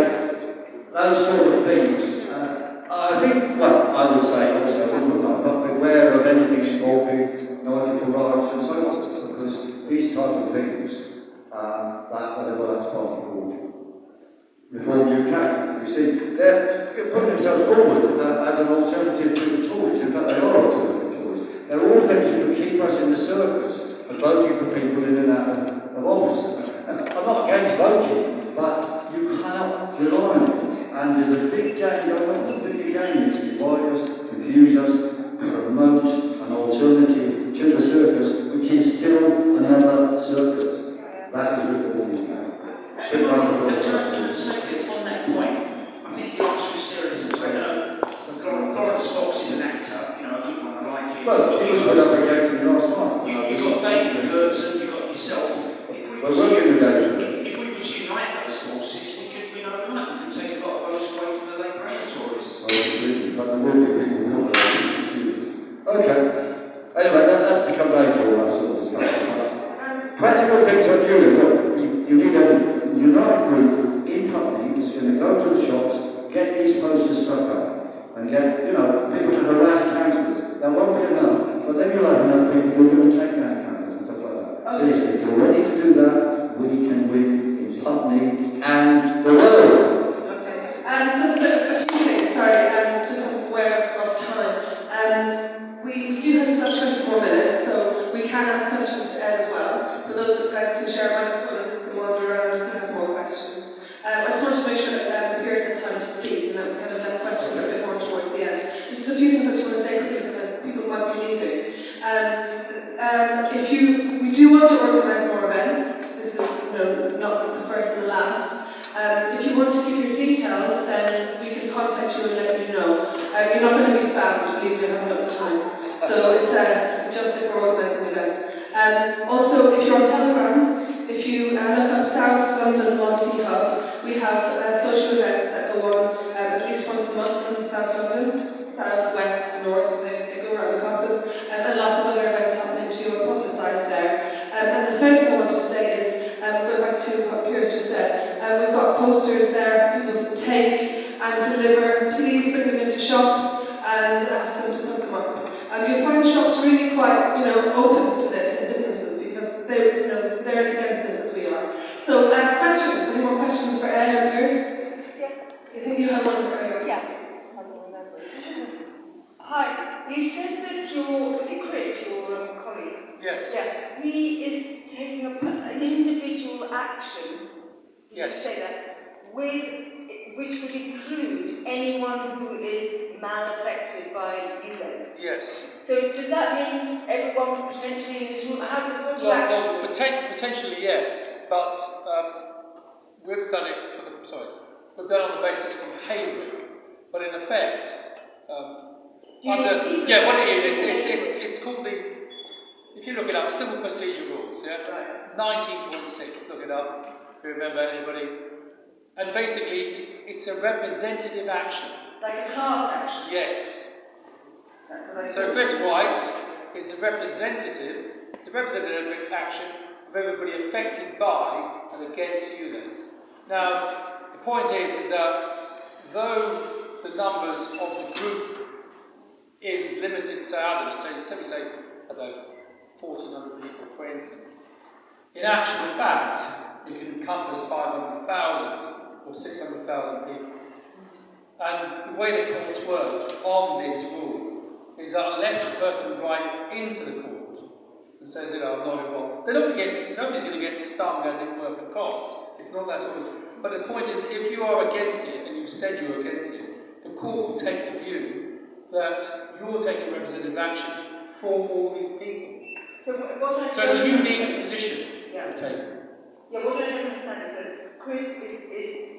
those sort of things. I think, well, I would say also, I'm not aware of anything involving non-equal rights and so on, because these type of things, that whatever that's part of Reform UK, you see, they're putting themselves forward as an alternative to the Tories. In fact, they are alternative to Tories. They're all things that would keep us in the circus of voting for people in and out of office. I'm not against voting, but you cannot rely on it. And there's a big game going on. The big game is to divide us, confuse us, promote an alternative to the circus, which is still another circus. That is Reform UK. On that point, I think the answer is still Lawrence Fox is an actor, you know, a good one, I like it. Well, he was put up against me last time. You've got David Curtin, you've got yourself. If we would unite those forces, we could, you know, we could take a lot of votes away from the Labour and Tories. Absolutely, but there will be people who will. Okay. Anyway, that's to come later, all that sort of stuff. Practical things on ULEZ. You need a united group in Putney that's going to go to the shops, get these posters stuck up, and get, you know, people to harass councillors. That won't be enough, but then you'll have enough people who are going to take down councillors and stuff like that. Seriously, if you're ready to do that, we can win in Putney and the world. Okay, so a few things, sorry, just aware of time. We do have about 20 more minutes, so we can ask questions to Ed as well. So those guys can share a microphone and just wander around if we have more questions. I just want to make sure that Piers had time to speak and that we kind of let questions a bit more towards the end. Just a few things I just want to say quickly because people might be leaving. We do want to organise more events. This is not the first and the last. If you want to give your details, then we can contact you and let you know. You're not going to be spammed, believe me, I haven't got the time. So it's just if we're organising events. Also, if you're on Telegram, if you look up South London Multi-Hub, we have social events that go on at least once a month in South London, South, West, North, they go around the campus, and lots of other events happening too are publicised there. And the third thing I wanted to say is, going back to what Piers just said, we've got posters there for people to take and deliver. Please bring them into shops and ask them to put them up. You'll find shops really quite, open to this in businesses because they're as against this as we are. So, questions? Any more questions for Ed or Piers? Yes. I think you have one for Ed. Yeah. I don't remember. Hi. You said that is it Chris, your colleague? Yes. Yeah. He is taking an individual action. Did you say that? Which would include anyone who is malaffected by ULEZ. Yes. So does that mean everyone potentially is how does the Well, potentially yes, but we've done it we've done it on the basis from Hayward, but in effect, what it is, it's called if you look it up, Civil Procedure Rules, yeah? Right. 19.6, look it up, if you remember anybody. And basically, it's a representative action. Like a class action? Yes. That's what I So Chris White is a representative action of everybody affected by and against ULEZ. Now, the point is that though the numbers of the group is limited, say, I don't know, 1,400 people, for instance, in actual fact, it can encompass 500,000 or 600,000 people. And the way the courts work on this rule is that unless a person writes into the court and says, I'm not involved, nobody's going to get stung, as it were, for costs. It's not that sort of. But the point is, if you are against it and you said you're against it, the court will take the view that you're taking representative action for all these people. So it's a unique position to take. Yeah, what I don't understand is that Chris is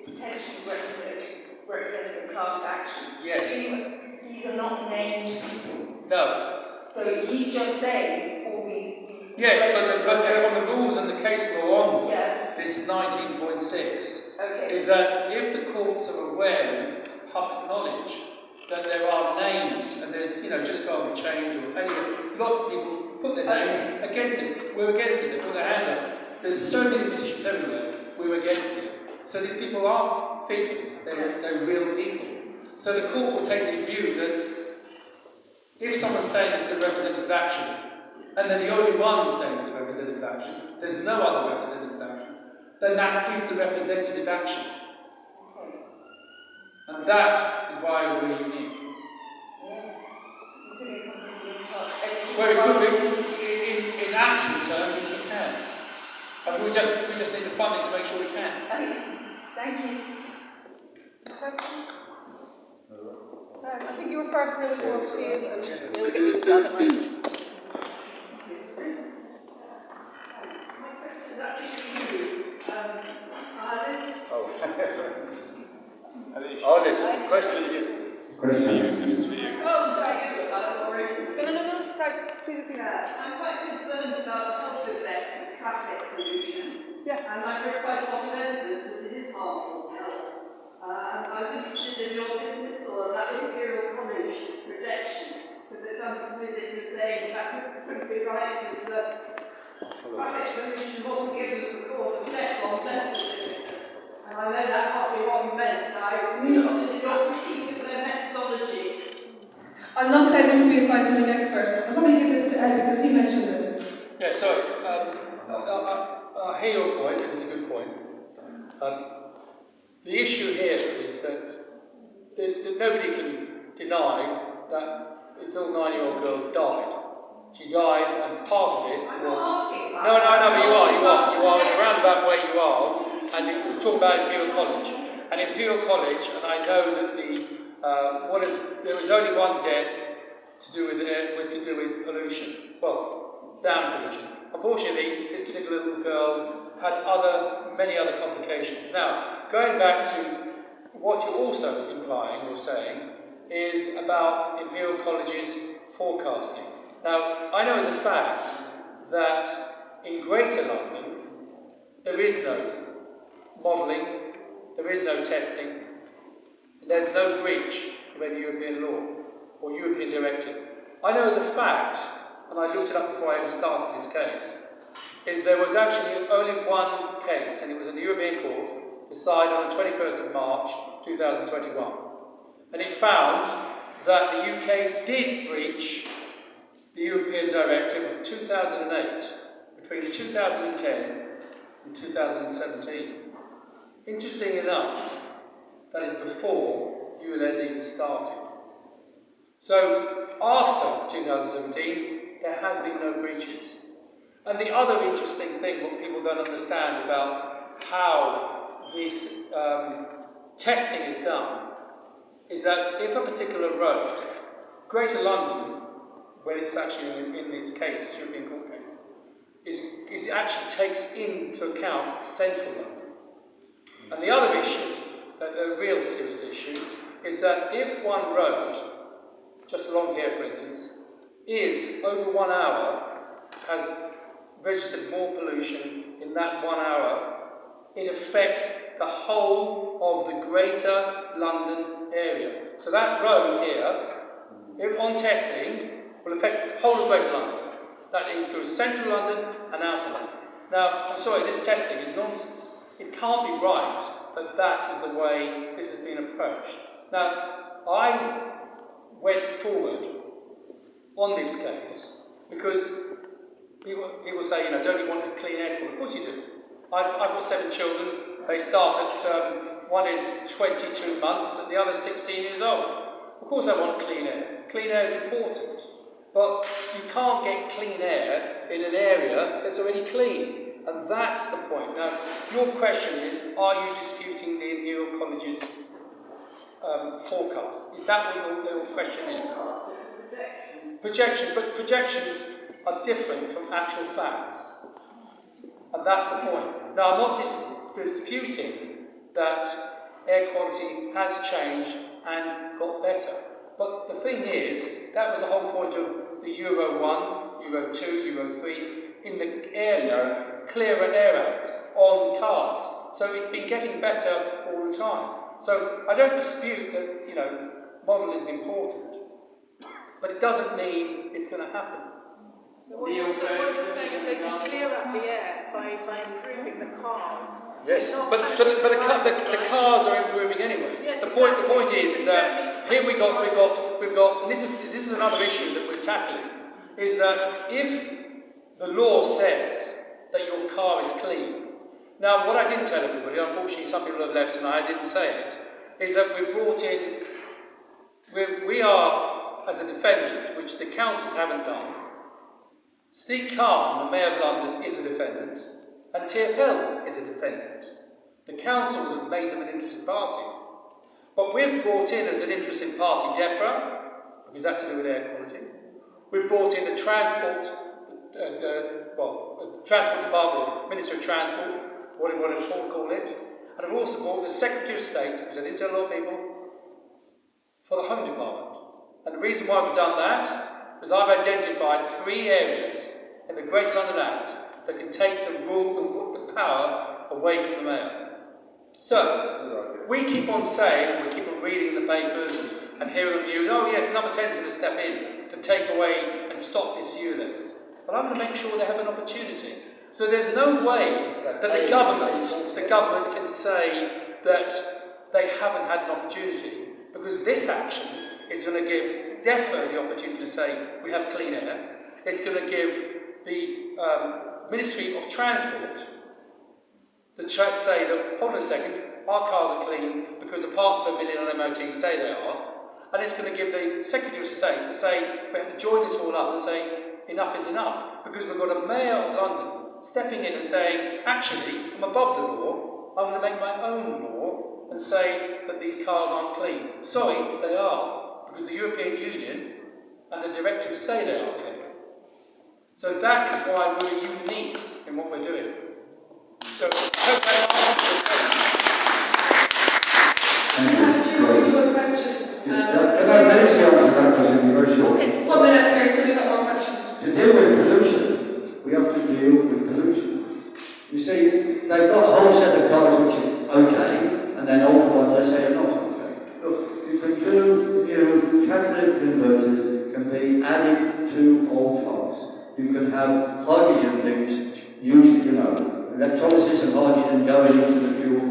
potentially representing class action. Yes. These are not named people. No. So he's just saying all these Yes, but on the rules and the case law on yeah. this 19.6 Okay. is that if the courts are aware with public knowledge that there are names and there's, just climate change or any, lots of people put their names against it. We're against it. They put their hands up. There's so many petitions everywhere. We're against it. So these people aren't figures. They're real people. So the court will take the view that if someone's saying it's a representative action, and they're the only one saying it's a representative action, there's no other representative action, then that is the representative action. And that is why we're unique. Well, it could be, in actual terms, yes, we can. And we just need the funding to make sure we can. Okay, thank you. Questions? I think you were first, and then we'll go over to you, and then we'll get you as well, don't worry. My question is actually for you. Alice? Alice, question for you. Question for you. Oh, sorry, sorry. No, sorry, please repeat that. I'm quite concerned about the health effects of traffic pollution. Yeah. And I've read quite a lot of evidence that it is harmful to health. I was interested in your dismissal of that Imperial College projection, because it sounded to me that you were saying that couldn't be right, because traffic pollution wasn't given as the cause of death on death certificates. And I know that can't be what you meant, so I'm interested in your critique of their methodology. I'm not claiming to be a scientific expert. I'm going to give this to Ed because he mentioned this. Yeah, sorry. I hear your point, and it's a good point. The issue here is that nobody can deny that this little 9-year-old girl died. She died, and part of it was... No, but you are in a roundabout way you are, and we're talking about Imperial College. And Imperial College, and I know that there was only one death to do with pollution. Well, down pollution. Unfortunately, this particular little girl had many other complications. Now, going back to what you're also implying or saying is about Imperial College's forecasting. Now, I know as a fact that in Greater London there is no modelling, there is no testing, there's no breach of any European law or European directive. I know as a fact, and I looked it up before I even started this case, is there was actually only one case, and it was in the European Court, decided on the 21st of March 2021. And it found that the UK did breach the European Directive of 2008 between 2010 and 2017. Interesting enough, that is before ULEZ even started. So, after 2017, there has been no breaches. And the other interesting thing, what people don't understand about how this testing is done, is that if a particular road, Greater London, when it's actually in this case, this European Court case, is actually takes into account Central London. And the other issue, the real serious issue, is that if one road, just along here for instance, is over 1 hour, has registered more pollution in that 1 hour, it affects the whole of the Greater London area. So that road here, if on testing, will affect the whole of Greater London. That includes Central London and Outer London. Now, I'm sorry, this testing is nonsense. It can't be right that that is the way this has been approached. Now, I went forward on this case because people say, don't you want a clean air pool? Of course you do. I've got 7 children. They start at, one is 22 months and the other is 16 years old. Of course I want clean air. Clean air is important. But you can't get clean air in an area that's already clean. And that's the point. Now, your question is, are you disputing the Imperial College's forecast? Is that what your question is? Projection, but projections are different from actual facts. And that's the point. Now, I'm not disputing that air quality has changed and got better. But the thing is, that was the whole point of the Euro 1, Euro 2, Euro 3, in the area, clearer air out on cars. So it's been getting better all the time. So I don't dispute that, you know, model is important, but it doesn't mean it's going to happen. So what you're saying is they can clear up the air by improving the cars. Yes, but the cars are improving anyway. Yes, the point is that here we've got, and this is another issue that we're tackling, is that if the law says that your car is clean. Now, what I didn't tell everybody, unfortunately some people have left and I didn't say it, is that we've brought in, we are, as a defendant, which the councils haven't done. Steve Khan, the Mayor of London, is a defendant, and TfL is a defendant. The councils have made them an interested party. But we've brought in as an interested party DEFRA, because that's to do with air quality. We've brought in the Transport Transport Department, Minister of Transport, what you want to call it, and I've also brought the Secretary of State, because I didn't tell a lot of people, for the Home Department. And the reason why we've done that is I've identified 3 areas in the Greater London Act that can take the power away from the Mayor. So, we keep on saying, we keep on reading in the papers and hearing on the news, oh yes, number 10 is going to step in to take away and stop this ULEZ. But I'm going to make sure they have an opportunity. So there's no way that the government can say that they haven't had an opportunity, because this action is going to give DEFRA the opportunity to say we have clean air. It's going to give the Ministry of Transport to say that, hold on a second, our cars are clean because the parts per million on MOT say they are. And it's going to give the Secretary of State to say we have to join this all up and say enough is enough, because we've got a Mayor of London stepping in and saying, actually, I'm above the law, I'm going to make my own law and say that these cars aren't clean. Sorry, they are, because the European Union and the directives say they are clean. So that is why we're unique in what we're doing. So I hope that answers you got questions. Can I answer that question very short? Okay, 1 minute, please, because we've got more questions. To deal with pollution, we have to deal with pollution. You see, they've got a whole set of cars which are okay, and then older ones they say are not okay. Look, you can do new catalytic converters can be added to old cars. You can have hydrogen things used, you know, electrolysis of hydrogen going into the fuel,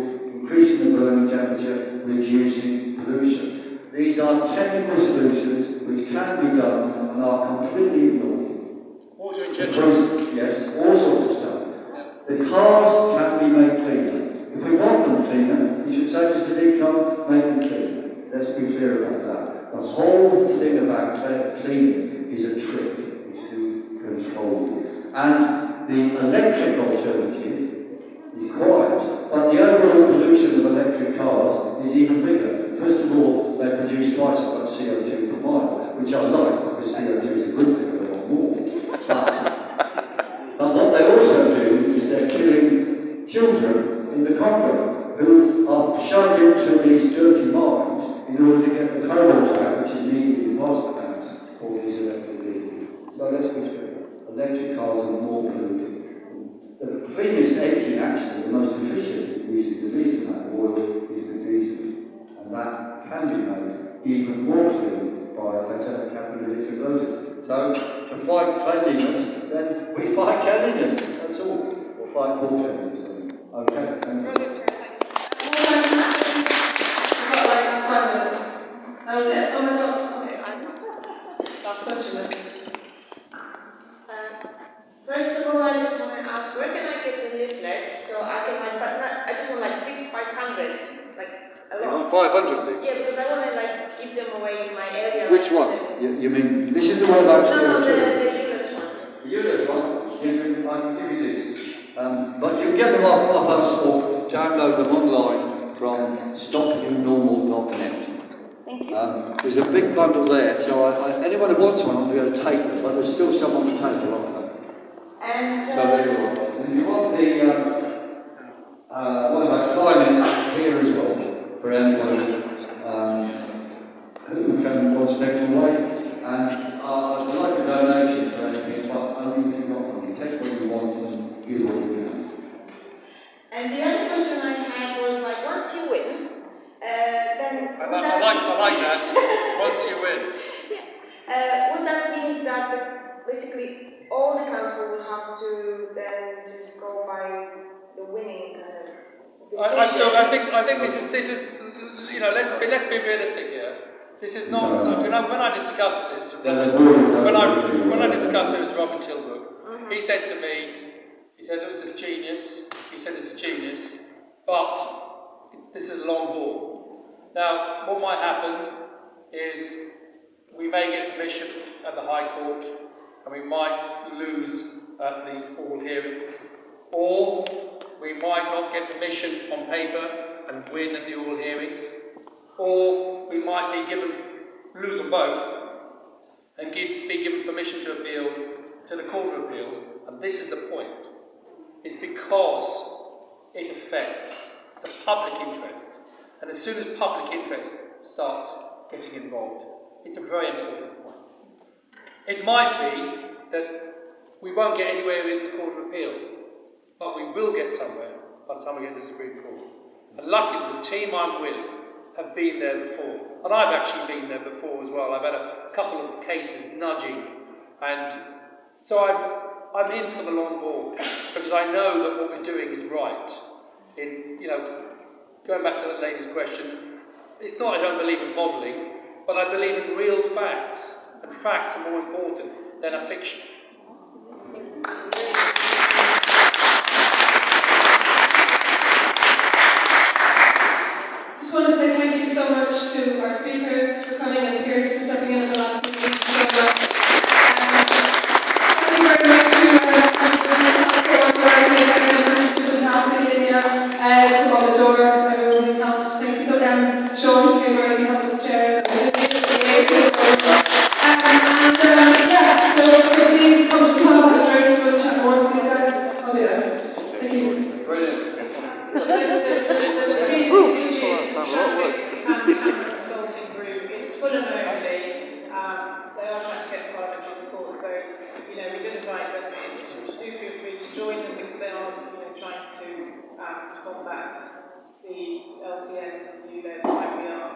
increasing the burning temperature, reducing pollution. These are technical solutions which can be done and are completely ignored. Water injection. Yes, all sorts of stuff. The cars can be made cleaner. If we want them cleaner, we should say to City, come make them cleaner. Let's be clear about that. The whole thing about cleaning is a trick. It's to control you. And the electric alternative is quiet, but the overall pollution of electric cars is even bigger. First of all, they produce twice as much CO2 per mile, which I like, because CO2 is a good thing, a lot more. But what they also do is they're killing children in the Congo who are shoved into these dirty mines in order to get the cobalt out, which is needed in plastic plants for these electric vehicles. So let's be clear, electric cars are more polluting. The cleanest engine, actually, the most efficient, uses the least amount of oil, is the diesel. And that can be made even more clean by better catalytic converters. So, to fight cleanliness, then we fight cleanliness, that's all. We'll fight for cleanliness. Okay, thank you. We've got like 5 minutes. That was it? Oh my god. Okay, last question then. First of all, I just want to ask, where can I get the leaflets so I can like, but not, I just want like 500, like a lot. You want 500 leaflets? Yeah, because I want to like give them away in my area. Which one? You mean, this is the one about CO2? No, the ULEZ one. The ULEZ one? I can give you this. But you can get them off us or download them online from stopnewnormal.net. Thank you. There's a big bundle there, so anyone who wants one will be able to take them, but there's still some on the table. And So there you are. If you want the one of our clients here as well, for anyone who wants to make away, and I'd like a donation for anything, but only if you've got money. Take what you want and give what you can. And the other question I had was like, once you win, then I like that. Once you win. Would that mean that basically all the council will have to then just go by the winning kind of decision? I think this is you know, let's be realistic here. This is not when I discussed this when I discussed it with Robin Tilbrook, he said to me, he said it was a genius. He said it's a genius, but this is a long ball. Now, what might happen is we may get permission at the High Court, and we might lose at the oral hearing, or we might not get permission on paper and win at the oral hearing, or we might be lose them both, and be given permission to appeal to the Court of Appeal. And this is the point. It's because it affects, it's a public interest. And as soon as public interest starts getting involved, it's a very important point. It might be that we won't get anywhere in the Court of Appeal, but we will get somewhere by the time we get to the Supreme Court. And luckily, the team I'm with have been there before. And I've actually been there before as well. I've had a couple of cases nudging. And so I'm in for the long ball, because I know that what we're doing is right. You know, going back to that lady's question, it's not I don't believe in modelling, but I believe in real facts, and facts are more important than a fiction. Just want to say thank you so much to our speakers for coming, and Piers for stepping in at the last meeting. Thank you very much to on the door, everyone who's helped. Thank you so much. Sean, you were ready to help with the chairs. Yeah, so please come to the top of the drink for the chat more to these guys. Oh yeah. Thank you. Brilliant. The TCCG is the Traffic and Camera Consulting Group. It's Fulham only. They are trying to get parliamentary support, so we did invite them in. Do feel free to join them, because they are trying to combat the LTNs and ULEZ like we are.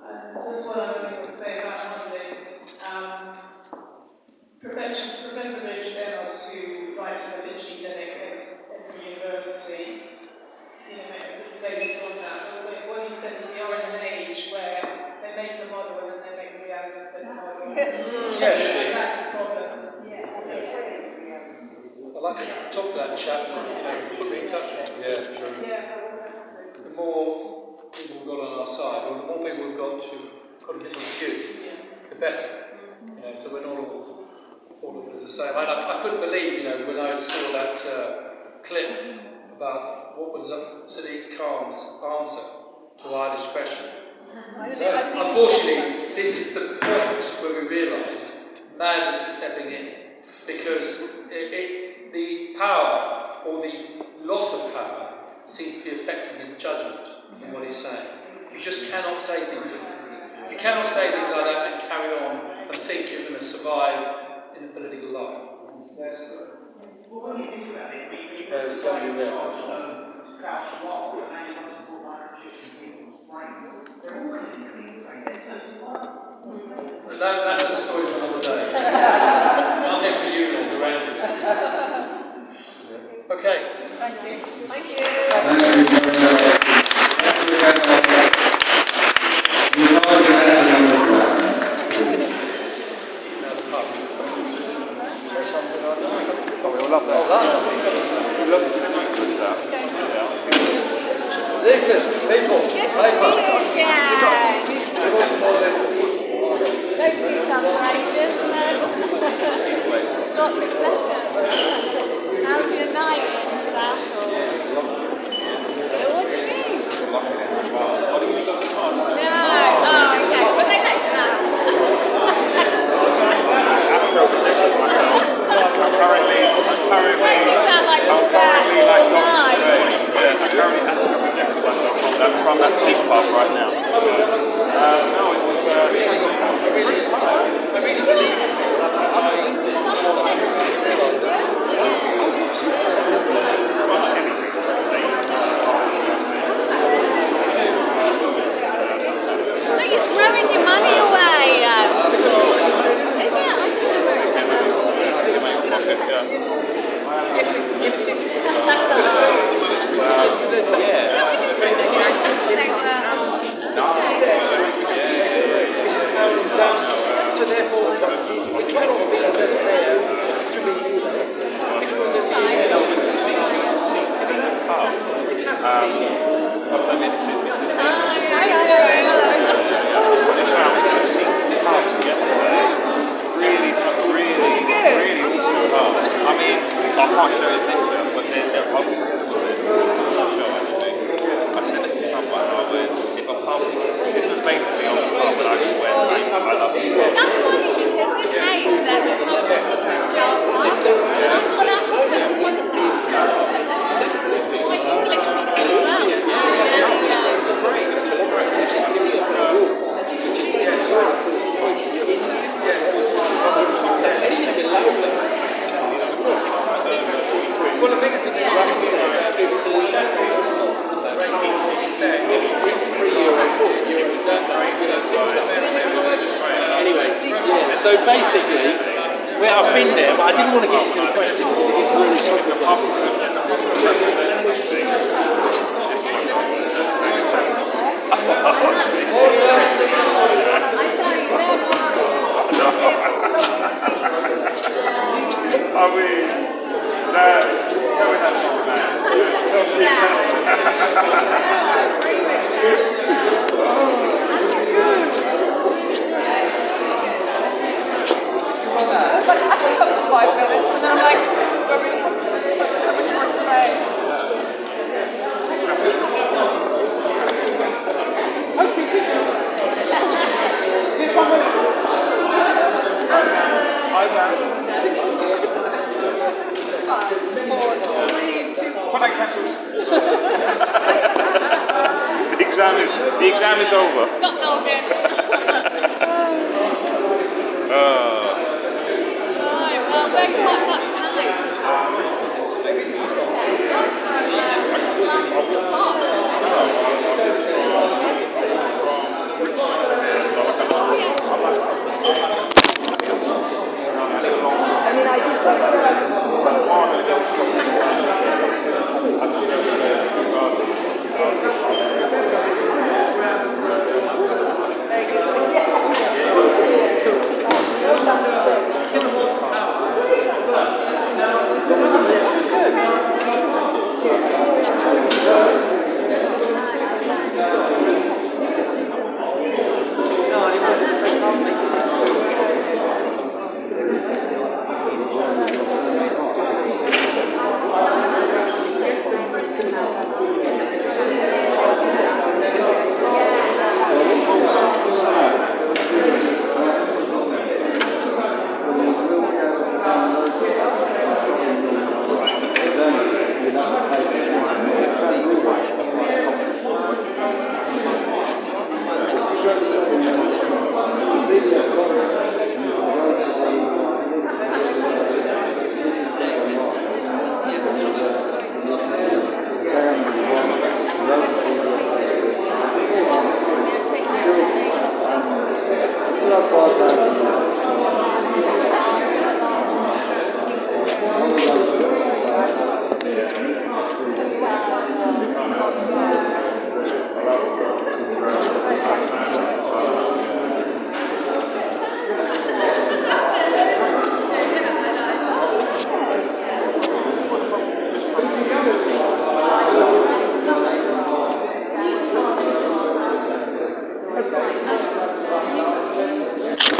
And just what I'm going to say about modelling, Professor Rich Demos, who writes in the Literary Clinic at every university, they respond that. What he said is we are in an age where they make the model and then they make the reality of the model. That's the problem. I'd like to talk to that chap, put me in touch with him. Yes, true. The more people we've got on our side, or the more people we've got to got a different view, the better. So we're not all of us the same. I couldn't believe, when I saw that clip about what was Sadiq Khan's answer to Irish question. So, unfortunately, this is the point where we realise madness is stepping in, because the power, or the loss of power, seems to be affecting his judgment in what he's saying. You just cannot say things like that. You cannot say things like that and carry on and think you're going to survive in the political life. That's good. Well, when you think about it, Klaus Schwab and multiple microchips in people's brains, they're all clinically insane. They're certified. That's the story for another day. I'm here for you, Lord, to arrange it. Okay. Thank you. Thank you. Thank you very much. Thank you very much. You know the We all love that. We love that. Lickers, people, paper. Lots of succession. How's your night and stuff? What do you mean? No. Oh, okay. But they make that. Currently, It's making it sound like pub right now. No, it was No, you're throwing your money away, So therefore, it cannot be just there to be used because it I mean, I can't show you the picture, but they're pubs. I sent it to someone. If a pub, this was basically on the pub, and I just went, I love you. That's funny because in case there's a pub that's a car park, so that's what I thought that one of these. Well, the thing is, if you run a business, anyway, yeah, so basically, I've been there, but I didn't want to get into the question because it's really something apart from I mean, I was like, I could talk for 5 minutes, and then I'm like, do I really have so much more to say? The exam is over. Got told it. Right, well, where's what's up tonight? I mean, I did something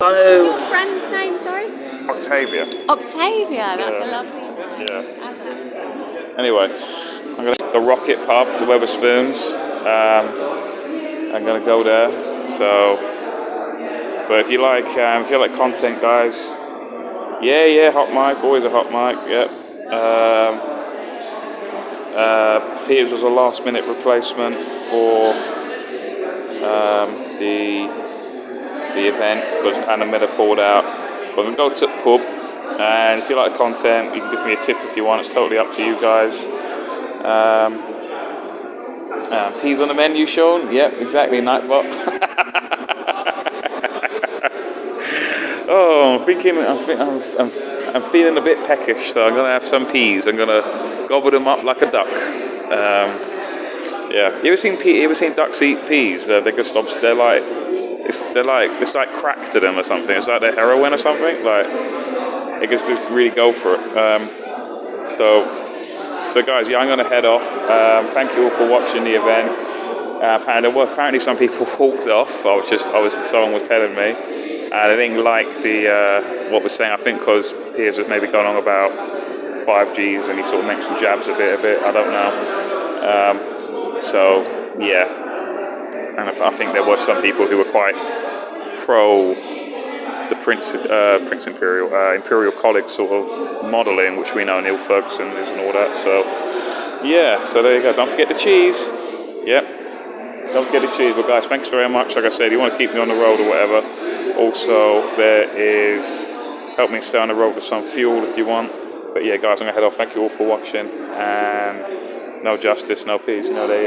What's your friend's name, sorry? Octavia. Octavia, that's a lovely name. Yeah. Anyway, I'm going to the Rocket Pub, the Weatherspoons. I'm going to go there. So, but if you like content, guys, yeah, hot mic, always a hot mic. Yep. Piers was a last-minute replacement for the event because Anna Miller pulled out. We're going to go to the pub, and if you like the content, you can give me a tip if you want. It's totally up to you guys. Peas on the menu, Sean? Yep, exactly, Nightbot. Oh, I'm feeling a bit peckish, so I'm going to have some peas. I'm going to gobble them up like a duck. Yeah, you ever seen ducks eat peas? They're just they're like it's like crack to them or something. It's like they're heroin or something. Like they just really go for it. So guys, yeah, I'm going to head off. Thank you all for watching the event. Apparently some people walked off. Someone was telling me, and they didn't like what we're saying. I think because Piers was maybe going on about 5Gs and he sort of mentioned jabs a bit. I don't know. So yeah, and I think there were some people who were quite pro the Prince Imperial College sort of modelling, which we know Neil Ferguson is and all that. So yeah, so there you go. Don't forget the cheese. Yep, don't forget the cheese. But guys, thanks very much. Like I said, you want to keep me on the road or whatever. Also, there is help me stay on the road with some fuel if you want. But yeah, guys, I'm gonna head off. Thank you all for watching, and no justice, no peace. You know they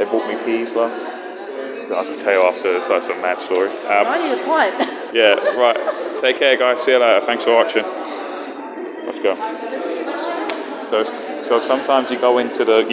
bought me peas, well. I can tell you after, it's like some mad story. I need a pipe. Yeah, right. Take care, guys. See you later. Thanks for watching. Let's go. So sometimes you go into the